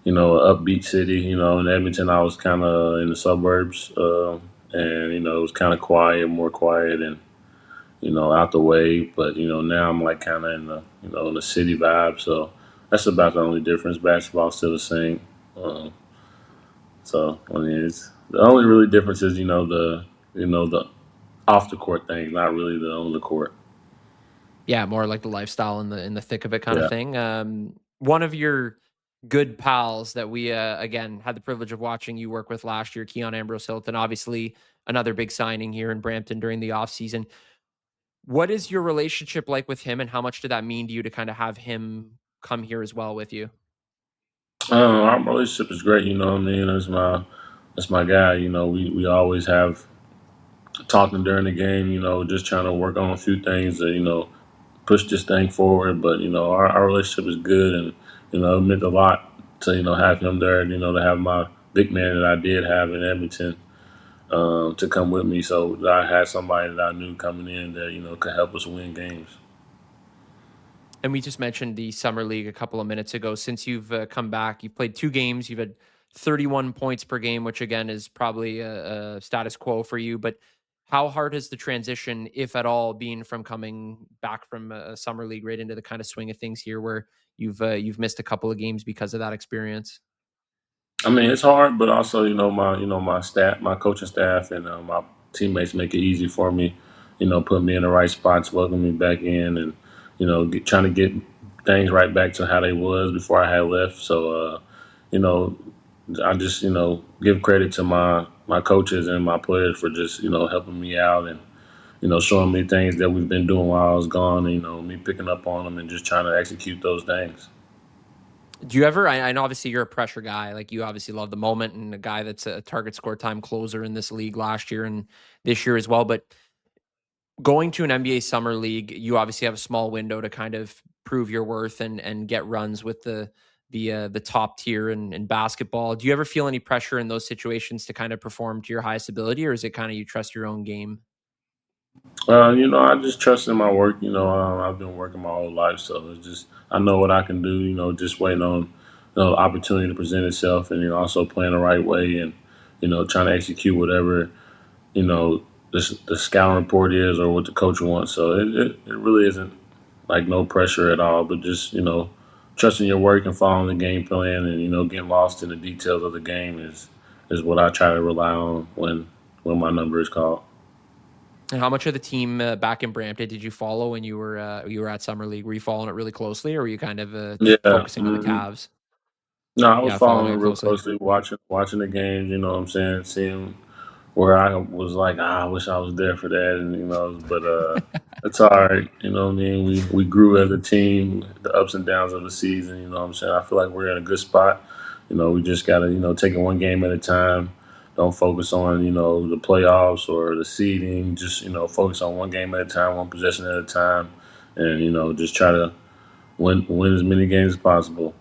an upbeat city. In Edmonton, I was kind of in the suburbs, and it was kind of quiet, more quiet, and out the way. But now I'm like kind of in the in the city vibe. So that's about the only difference. Basketball's still the same. Um, So I mean, it's the only really difference is the off the court thing, not really the on the court. Yeah, more like the lifestyle in the thick of it kind of Yeah. thing. One of your good pals that we again had the privilege of watching you work with last year, Keon Ambrose Hilton, obviously another big signing here in Brampton during the offseason. What is your relationship like with him, and how much did that mean to you to kind of have him come here as well with you? Our relationship is great. You know what I mean? That's my guy. We always have talking during the game. Just trying to work on a few things that push this thing forward. But our relationship is good, and it meant a lot to have him there. To have my big man that I did have in Edmonton to come with me, so that I had somebody that I knew coming in that could help us win games. And we just mentioned the summer league a couple of minutes ago. Since you've come back, you've played 2 games. You've had 31 points per game, which again is probably a status quo for you. But how hard has the transition, if at all, been from coming back from a summer league right into the kind of swing of things here, where you've missed a couple of games because of that experience? I mean, it's hard, but also, my staff, my coaching staff, and my teammates make it easy for me. Put me in the right spots, welcome me back in, and trying to get things right back to how they was before I had left. So, you know, I just give credit to my coaches and my players for just helping me out and showing me things that we've been doing while I was gone. And, me picking up on them and just trying to execute those things. Do you ever? I know obviously you're a pressure guy. Like you obviously love the moment, and a guy that's a target score time closer in this league last year and this year as well. But going to an NBA summer league, you obviously have a small window to kind of prove your worth and get runs with the top tier in basketball. Do you ever feel any pressure in those situations to kind of perform to your highest ability, or is it kind of you trust your own game? I just trust in my work. I've been working my whole life, so it's just I know what I can do. Just waiting on the opportunity to present itself, and also playing the right way, and trying to execute whatever you know the scouting report is or what the coach wants. So it really isn't like no pressure at all, but just trusting your work and following the game plan, and getting lost in the details of the game is what I try to rely on when my number is called. And how much of the team back in Brampton did you follow when you were at summer league? Were you following it really closely, or were you kind of Yeah. focusing on the Cavs? No, I was Yeah, following following it it real closely. closely, watching the games. You know what I'm saying, seeing where I was like, I wish I was there for that, and but it's all right. You know what I mean. We grew as a team, the ups and downs of the season. You know what I'm saying. I feel like we're in a good spot. We just gotta take it one game at a time. Don't focus on the playoffs or the seeding. Just focus on one game at a time, one possession at a time, and just try to win as many games as possible.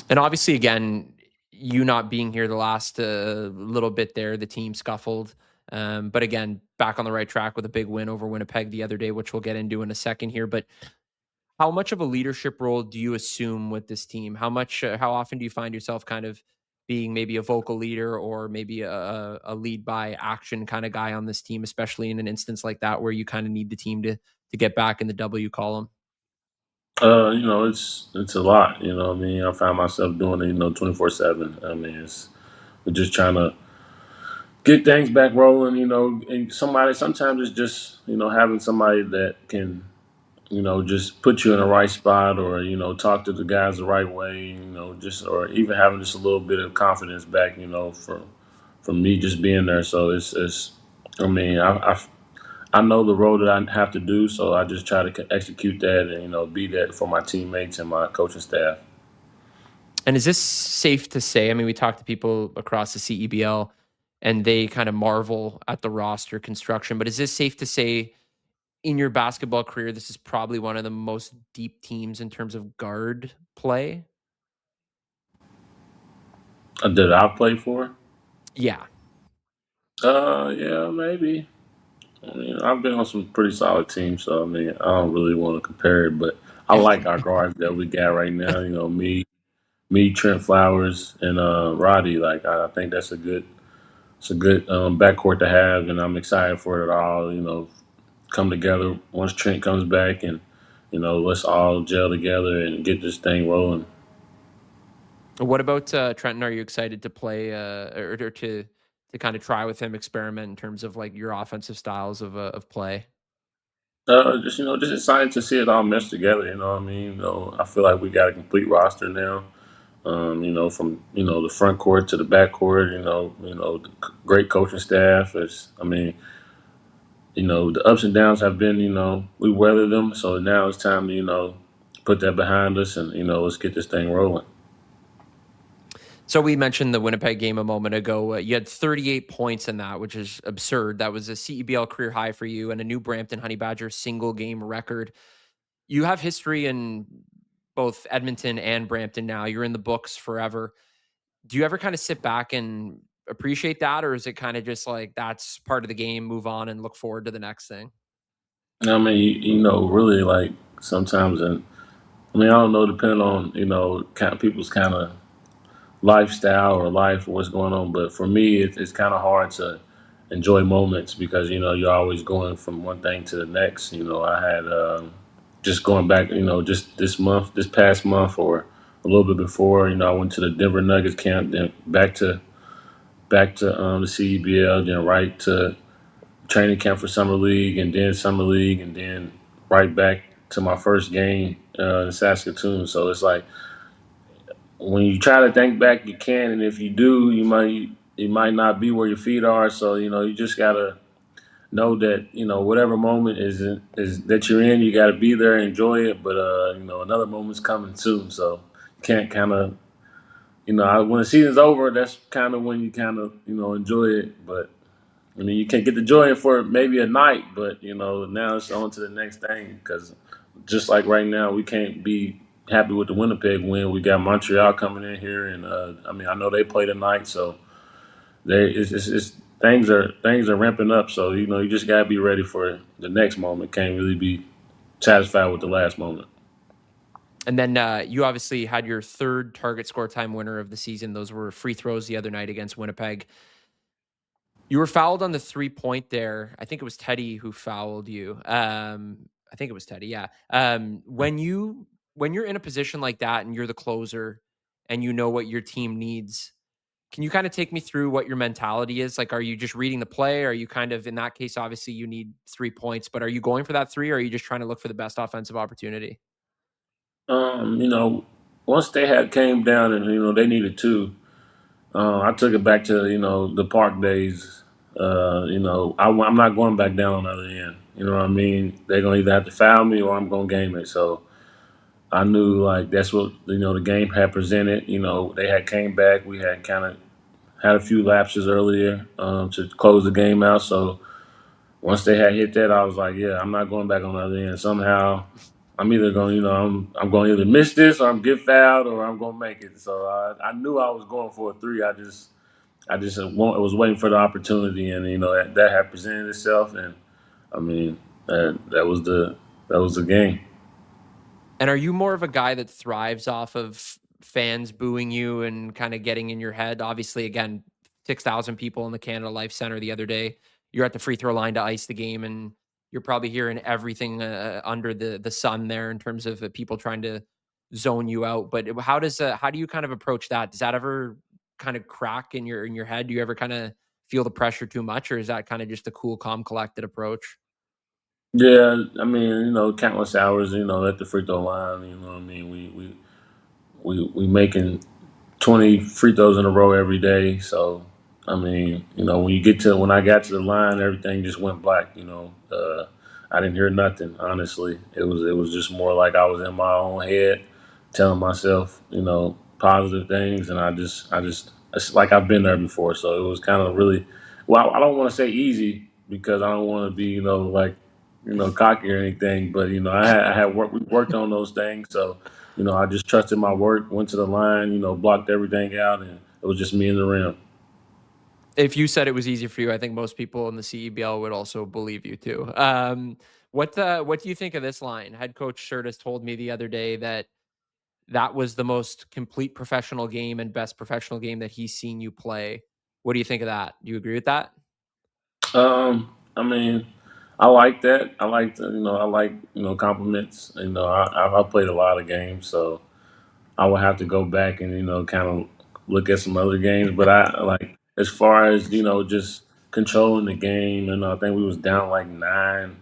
And obviously, again, you not being here the last little bit there, the team scuffled. But again, back on the right track with a big win over Winnipeg the other day, which we'll get into in a second here. But how much of a leadership role do you assume with this team? How often do you find yourself kind of being maybe a vocal leader or maybe a lead by action kind of guy on this team, especially in an instance like that where you kind of need the team to get back in the W column? It's a lot. You know what I mean. I find myself doing it, 24/7. I mean, we're just trying to get things back rolling. And sometimes it's just having somebody that can just put you in the right spot, or talk to the guys the right way. Just or even having just a little bit of confidence back. From me just being there. So it's. I mean, I know the role that I have to do, so I just try to execute that and be that for my teammates and my coaching staff. And is this safe to say? I mean, we talk to people across the CEBL and they kind of marvel at the roster construction, but is this safe to say in your basketball career, this is probably one of the most deep teams in terms of guard play? That I play for? Yeah. Yeah, maybe. I mean, I've been on some pretty solid teams, so I mean, I don't really want to compare it, but I like our guards that we got right now. Me, Trent Flowers, and Roddy. Like, I think it's a good backcourt to have, and I'm excited for it all. Come together once Trent comes back, and let's all gel together and get this thing rolling. What about Trenton? Are you excited to play or to kind of try with him, experiment in terms of like your offensive styles of play? Just excited to see it all mesh together. You know what I mean? I feel like we got a complete roster now. From the front court to the back court. The great coaching staff. The ups and downs have been. We weathered them, so now it's time to put that behind us and let's get this thing rolling. So we mentioned the Winnipeg game a moment ago. You had 38 points in that, which is absurd. That was a CEBL career high for you and a new Brampton Honey Badger single game record. You have history in both Edmonton and Brampton now. You're in the books forever. Do you ever kind of sit back and appreciate that, or is it kind of just like that's part of the game, move on and look forward to the next thing? I mean, really like sometimes, and I mean, I don't know, depending on kind of people's kind of lifestyle or life or what's going on. But for me, it's kind of hard to enjoy moments because you're always going from one thing to the next. I had just going back, just this past month, or a little bit before. I went to the Denver Nuggets camp, then back to the CEBL, then right to training camp for summer league, and then right back to my first game in Saskatoon. So it's like when you try to think back, you can, and if you do, you might not be where your feet are. So you just gotta know that whatever moment is that you're in, you gotta be there, and enjoy it. But another moment's coming soon, so you can't kind of when the season's over, that's kind of when you kind of enjoy it. But I mean, you can get the joy in for maybe a night, but now it's on to the next thing because just like right now, we can't be happy with the Winnipeg win. We got Montreal coming in here, and I mean, I know they play tonight, so it's things are ramping up. So you just gotta be ready for the next moment. Can't really be satisfied with the last moment. And then you obviously had your third target score time winner of the season. Those were free throws the other night against Winnipeg. You were fouled on the 3-point there. I think it was Teddy who fouled you. I think it was Teddy. Yeah. When you're in a position like that and you're the closer and you know what your team needs, can you kind of take me through what your mentality is? Like, are you just reading the play? Are you kind of in that case? Obviously, you need 3 points, but are you going for that three, or are you just trying to look for the best offensive opportunity? Um, you know, Once they had came down and they needed two, I took it back to the park days. I'm not going back down on the other end. You know what I mean? They're gonna either have to foul me or I'm gonna game it. So I knew like that's what the game had presented. They had came back. We had kind of had a few lapses earlier to close the game out. So once they had hit that, I was like, yeah, I'm not going back on the other end. Somehow, I'm either going, I'm going to either miss this or I'm get fouled or I'm going to make it. So I knew I was going for a three. I was waiting for the opportunity, and that had presented itself, and I mean that was the game. And are you more of a guy that thrives off of fans booing you and kind of getting in your head? Obviously, again, 6,000 people in the Canada Life Center the other day. You're at the free throw line to ice the game, and you're probably hearing everything under the sun there in terms of people trying to zone you out. But how do you kind of approach that? Does that ever kind of crack in your head? Do you ever kind of feel the pressure too much, or is that kind of just a cool, calm, collected approach? Yeah, I mean, countless hours, at the free throw line. You know what I mean? We making 20 free throws in a row every day. So, I mean, when I got to the line, everything just went black. I didn't hear nothing. Honestly, it was just more like I was in my own head, telling myself, positive things, and I just it's like I've been there before. So it was kind of really, well, I don't want to say easy because I don't want to be, like, cocky or anything. But I had work. We worked on those things. So I just trusted my work, went to the line, blocked everything out, and it was just me in the rim. If you said it was easy for you, I think most people in the CEBL would also believe you too. What do you think of this line? Head coach Shirtus told me the other day that that was the most complete professional game and best professional game that he's seen you play. What do you think of that? Do you agree with that? I mean, I like that. I like compliments. I played a lot of games, so I would have to go back and kind of look at some other games. But I like as far as just controlling the game, and I think we was down like 9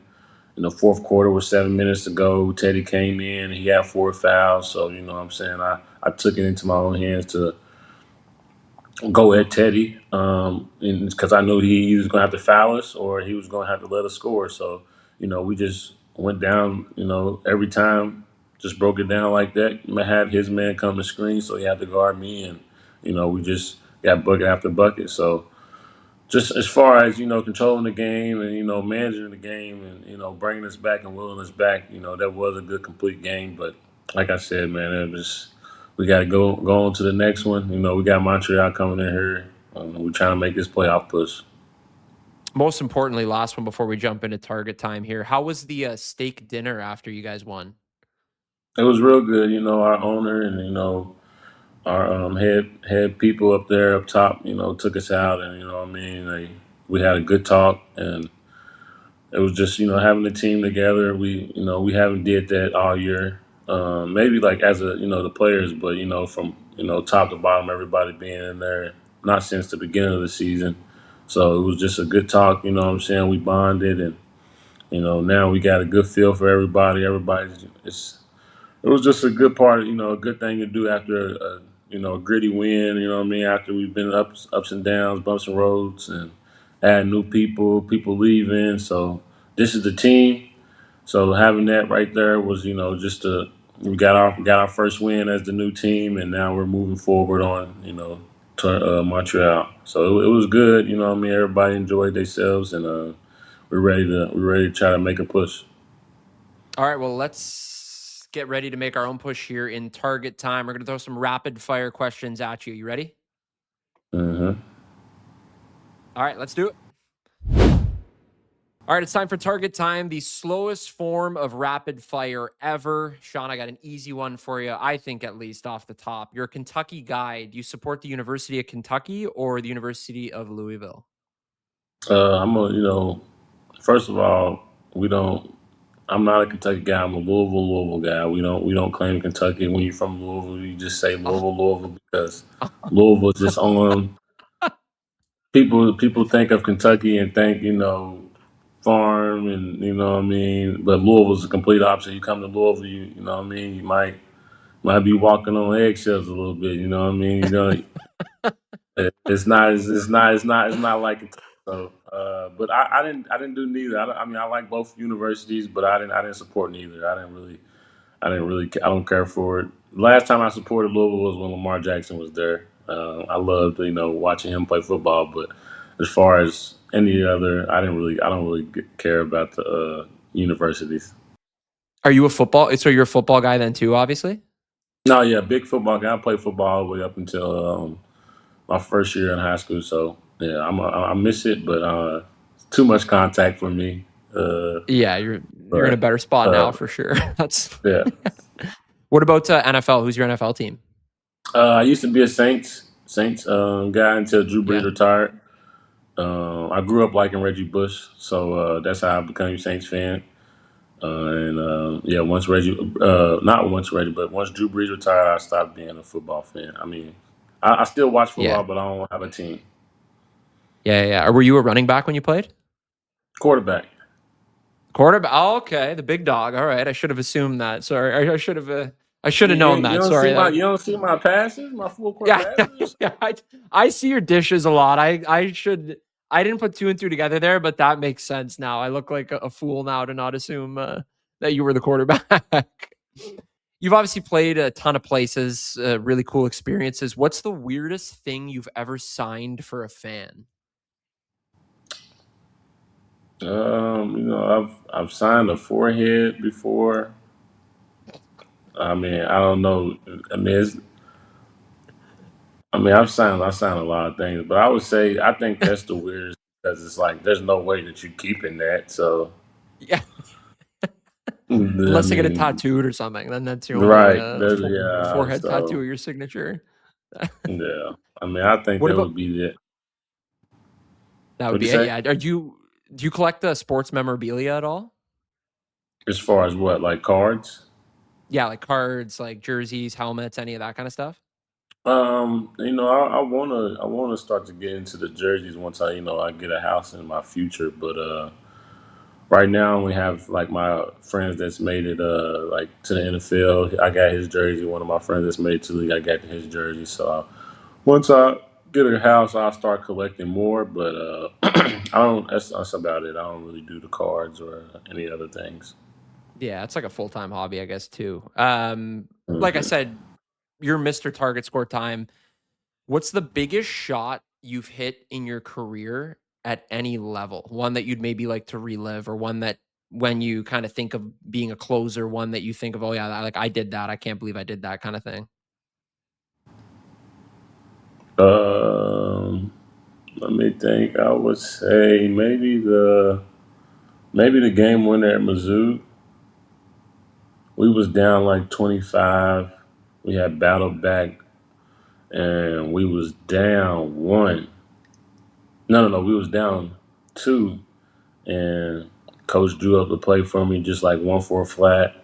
in the fourth quarter with 7 minutes to go. Teddy came in, he had 4 fouls, so what I'm saying I took it into my own hands to go at Teddy, because I knew he was going to have to foul us or he was going to have to let us score. So, we just went down, every time, just broke it down like that. I had his man come to screen, so he had to guard me, and we just got bucket after bucket. So, just as far as controlling the game and managing the game and bringing us back and willing us back, that was a good complete game. But like I said, man, it was we got to go on to the next one. We got Montreal coming in here. We're trying to make this playoff push. Most importantly, last one before we jump into target time here. How was the steak dinner after you guys won? It was real good. Our owner and our head people up there up top, took us out, and what I mean, we had a good talk, and it was just having the team together. We haven't did that all year. Maybe like as the players, but from top to bottom, everybody being in there, not since the beginning of the season. So it was just a good talk. What I'm saying, we bonded, and now we got a good feel for everybody. It was just a good part, a good thing to do after a gritty win. You know what I mean? After we've been ups and downs, bumps and roads, and add new people leaving. So this is the team. So having that right there was, just we got our first win as the new team, and now we're moving forward on, to Montreal. So it was good. What I mean? Everybody enjoyed themselves, and we're ready to try to make a push. All right, well, let's get ready to make our own push here in target time. We're going to throw some rapid fire questions at you. You ready? Mm-hmm. All right, let's do it. All right, it's time for target time, the slowest form of rapid fire ever. Sean, I got an easy one for you, I think, at least off the top. You're a Kentucky guy. Do you support the University of Kentucky or the University of Louisville? First of all, we don't. I'm not a Kentucky guy. I'm a Louisville guy. We don't claim Kentucky. When you're from Louisville, you just say Oh, Louisville because Louisville is just on. People think of Kentucky and think farm and what I mean. But Louisville's the complete opposite. You come to Louisville, you know what I mean. You might be walking on eggshells a little bit. You know what I mean. It's not like it. So, but I didn't do neither. I mean, I like both universities, but I didn't support neither. I don't care for it. Last time I supported Louisville was when Lamar Jackson was there. I loved watching him play football, but as far as any other, I don't really care about the universities. are you a football? So you're a football guy then too, obviously? No, yeah, big football guy. I played football all the way up until my first year in high school. So yeah, I miss it, but too much contact for me. Yeah, you're in a But better spot now uh, for sure. That's yeah, What about NFL? Who's your NFL team? I used to be a Saints guy until Drew Brees Yeah. retired. I grew up liking Reggie Bush, so that's how I became a Saints fan. And yeah, once Drew Brees retired, I stopped being a football fan. I mean, I still watch Yeah. football, but I don't have a team. Yeah. Or were you a running back when you played? Quarterback. Quarterback. Oh, okay. The big dog. All right. I should have assumed that. Sorry. I should have known You that. don't see Sorry. you don't see my passes, my full court Yeah. passes. Yeah. I see your dishes a lot. I didn't put two and two together there, but that makes sense now. I look like a fool now to not assume that you were the quarterback. You've obviously played a ton of places, really cool experiences. What's the weirdest thing you've ever signed for a fan? I've signed a forehead before. I mean, I don't know. I mean, I've signed a lot of things, but I would say I think that's the weirdest because it's like there's no way that you're keeping that. So Yeah. I Unless they get it mean, tattooed or something, then that's the only right? Yeah. forehead tattoo So of your signature. yeah, I mean, I think What that about would be it. that would What do you be it? say? Yeah. Do you collect the sports memorabilia at all? As far as what, like cards? Yeah, like cards, like jerseys, helmets, any of that kind of stuff? I wanna start to get into the jerseys once I get a house in my future. But right now we have like my friends that's made it like to the NFL. I got his jersey. One of my friends that's made it to the league, I got his jersey. So once I get a house, I'll start collecting more. But I don't. That's about it. I don't really do the cards or any other things. Yeah, it's like a full-time hobby, I guess, too. Like I Mhm. said, you're Mr. Target Score Time. What's the biggest shot you've hit in your career at any level? One that you'd maybe like to relive, or one that when you kind of think of being a closer, one that you think of, oh yeah, like I did that. I can't believe I did that kind of thing. Um, Let me think. I would say maybe the game winner at Mizzou. We was down like 25. We had battled back and we was down one. No. We was down two, and coach drew up the play for me, just like one for a flat.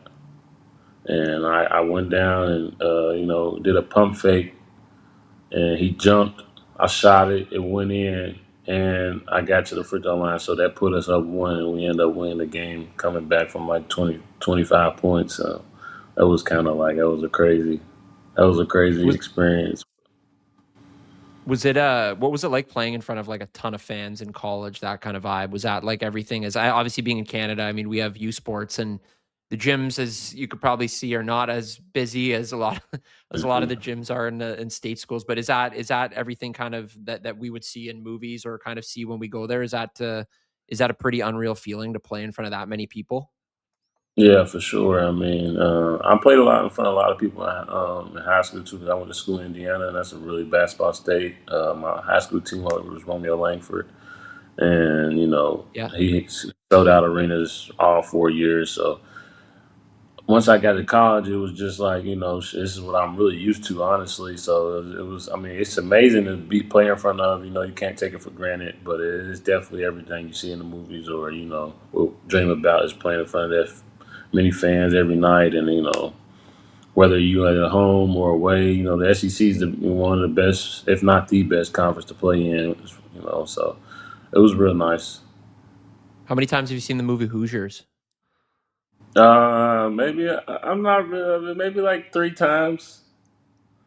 And I went down and did a pump fake, and he jumped. I shot it. It went in, and I got to the free throw line. So that put us up one, and we ended up winning the game, coming back from like 25 points. So that was kind of like that was a crazy Was experience. was it what was it like playing in front of like a ton of fans in college, that kind of vibe? Was that like everything is I obviously being in Canada, I mean, we have U Sports and the gyms, as you could probably see, are not as busy as a lot as a lot of the gyms are in state schools. But is that everything kind of that we would see in movies or kind of see when we go there? Is that a pretty unreal feeling to play in front of that many people? Yeah, for sure. I mean, I played a lot in front of a lot of people in high school too. 'Cause I went to school in Indiana, and that's a really basketball state. My high school team was Romeo Langford, and Yeah. he sold out arenas all 4 years. So once I got to college, it was just like this is what I'm really used to, honestly. So it was. I mean, it's amazing to be playing in front of. You can't take it for granted, but it is definitely everything you see in the movies or will dream about is playing in front of that many fans every night, and whether you are at home or away, the SEC is one of the best, if not the best, conference to play in. So it was real nice. How many times have you seen the movie Hoosiers? Maybe I'm not really, maybe like 3 times.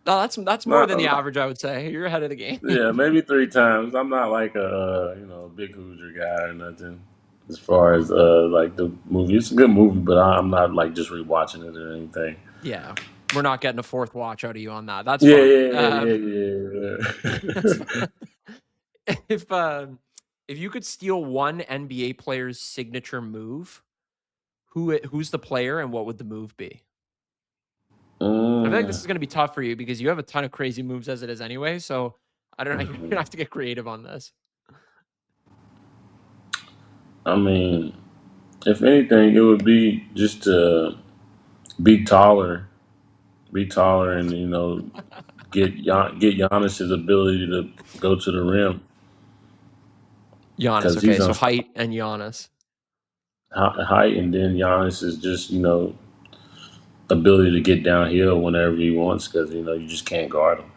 No, that's more Not, than the I'm not, average, I would say. You're ahead of the game. yeah, maybe 3 times. I'm not like a big Hoosier guy or nothing. As far as like the movie, it's a good movie, but I'm not like just rewatching it or anything. Yeah. We're not getting a fourth watch out of you on that. That's Yeah, fine. yeah, yeah, yeah, That's yeah. fine. If if you could steal one NBA player's signature move, who's the player and what would the move be? I feel like this mm, is going to be tough for you because you have a ton of crazy moves as it is anyway. So I don't know. You're gonna mhm. have to get creative on this. I mean, if anything, it would be just to be taller, and get Giannis's ability to go to the rim Giannis. because Okay, he's so on height and Giannis. height, and then Giannis is just ability to get downhill whenever he wants because you just can't guard him.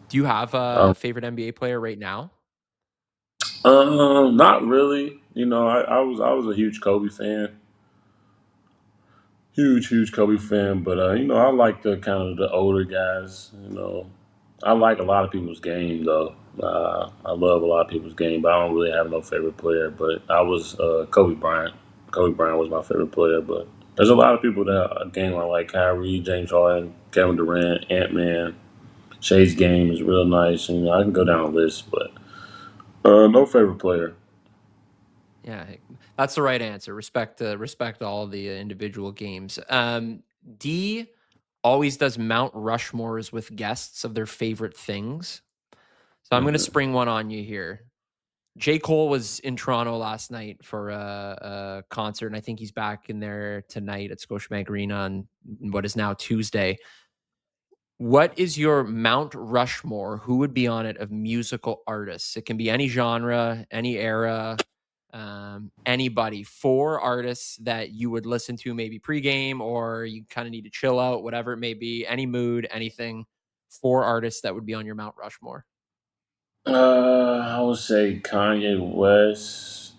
Do you have a Um, favorite NBA player right now? not really. I was a huge Kobe fan, huge Kobe fan. But I like the kind of the older guys. I like a lot of people's game though. I love a lot of people's game, but I don't really have no favorite player. But I was Kobe Bryant. Kobe Bryant was my favorite player. But there's a lot of people that game I like: Kyrie, James Harden, Kevin Durant, Ant Man. Shay's game is real nice. I can go down a list, but no favorite player. Yeah, hey, that's the right answer. Respect all the individual games. D always does Mount Rushmores with guests of their favorite things. So I'm going to Hmm. spring one on you here. J. Cole was in Toronto last night for a concert, and I think he's back in there tonight at Scotiabank Arena on what is now Tuesday. What is your Mount Rushmore? Who would be on it of musical artists? It can be any genre, any era. Anybody, 4 artists that you would listen to maybe pregame, or you kind of need to chill out, whatever it may be, any mood, anything. 4 artists that would be on your Mount Rushmore. I would say Kanye West,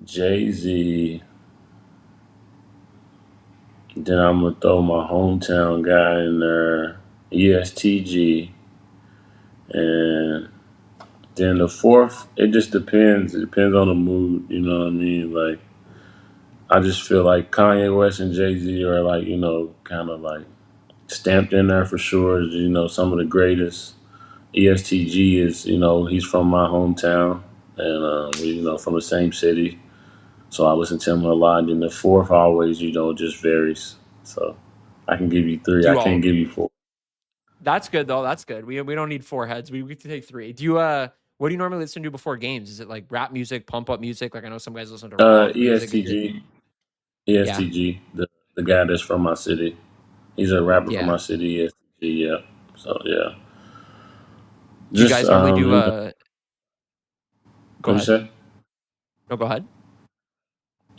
Jay-Z. Then I'm gonna throw my hometown guy in there, ESTG, and then the fourth. It just depends. It depends on the mood. You know what I mean? Like I just feel like Kanye West and Jay-Z are like kind of like stamped in there for sure. Some of the greatest. ESTG is he's from my hometown, and we from the same city. So I listen to him a lot. And the fourth always, just varies. So I can give you 3. I can't give you 4. That's good though. That's good. We don't need 4 heads. We can take 3. Do you what do you normally listen to before games? Is it like rap music, pump up music? Like I know some guys listen to rap ESTG. ESTG, the guy that's from my city. He's a rapper from my city, ESTG, yeah. So yeah. Do you guys normally do Go ahead. No, go ahead.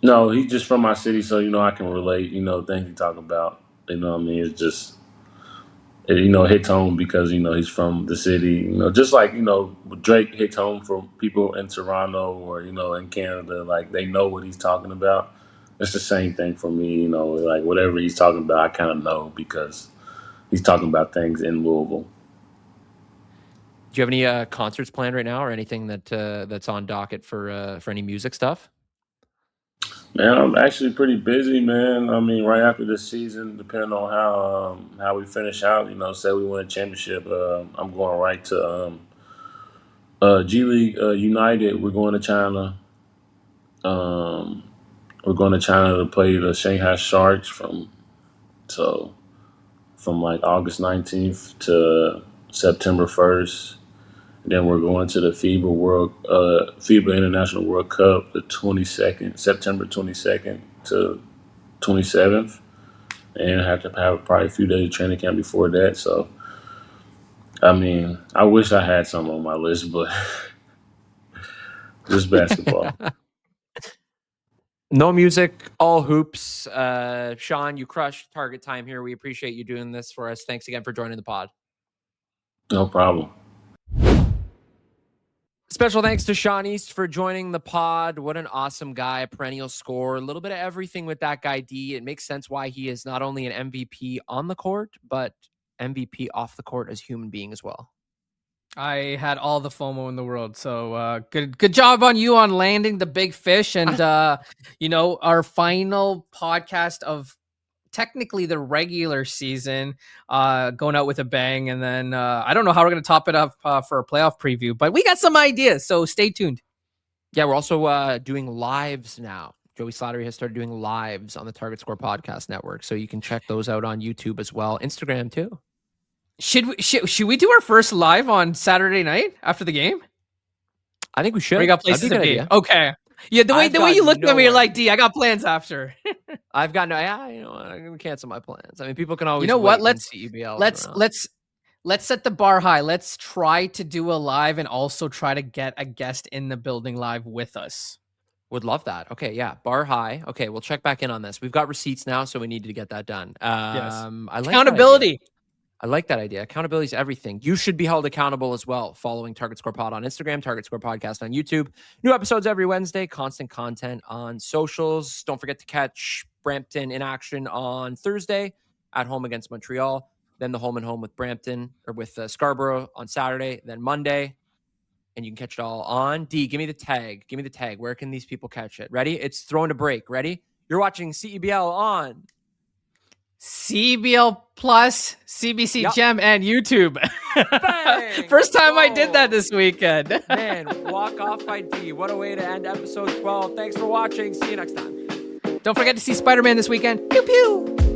No, he's just from my city, so I can relate, things you talk about. You know what I mean? It's just it hits home because he's from the city. Just like Drake hits home for people in Toronto or in Canada, like they know what he's talking about. It's the same thing for me. Like whatever he's talking about, I kind of know because he's talking about things in Louisville. Do you have any concerts planned right now, or anything that's on docket for any music stuff? Man, I'm actually pretty busy, man. I mean, right after this season, depending on how we finish out, say we win a championship, I'm going right to G League United. We're going to China. We're going to China to play the Shanghai Sharks from like August 19th to September 1st. Then we're going to the FIBA International World Cup the 22nd, September 22nd to 27th, and I have to have probably a few days of training camp before that. So, I mean, I wish I had some on my list, but just basketball. No music, all hoops. Sean, you crushed target time here. We appreciate you doing this for us. Thanks again for joining the pod. No problem. Special thanks to Sean East for joining the pod. What an awesome guy, a perennial scorer, a little bit of everything with that guy, D. It makes sense why he is not only an MVP on the court, but MVP off the court as a human being as well. I had all the FOMO in the world. So good job on you on landing the big fish. And, our final podcast of technically the regular season going out with a bang. And then I don't know how we're going to top it up for a playoff preview, but we got some ideas. So stay tuned. Yeah, we're also doing lives now. Joey Slattery has started doing lives on the Target Score Podcast Network. So you can check those out on YouTube as well. Instagram too. Should we do our first live on Saturday night after the game? I think we should. We got places to be. Okay. Yeah, the way you look at me, you're like, D, I got plans after. I've got no. Yeah, I'm gonna cancel my plans. I mean, people can always. Let's set the bar high. Let's try to do a live and also try to get a guest in the building live with us. Would love that. Okay, yeah, bar high. Okay, we'll check back in on this. We've got receipts now, so we need to get that done. Yes. I like accountability. I like that idea. Accountability is everything. You should be held accountable as well. Following Target Score Pod on Instagram, Target Score Podcast on YouTube. New episodes every Wednesday. Constant content on socials. Don't forget to catch Brampton in action on Thursday at home against Montreal. Then the home and home with Brampton or with Scarborough on Saturday. Then Monday. And you can catch it all on D. Give me the tag. Give me the tag. Where can these people catch it? Ready? It's throwing a break. Ready? You're watching CEBL on CBL Plus, CBC Gem, and YouTube. First time I did that this weekend. Man, walk off by D. What a way to end episode 12. Thanks for watching. See you next time. Don't forget to see Spider-Man this weekend. Pew, pew.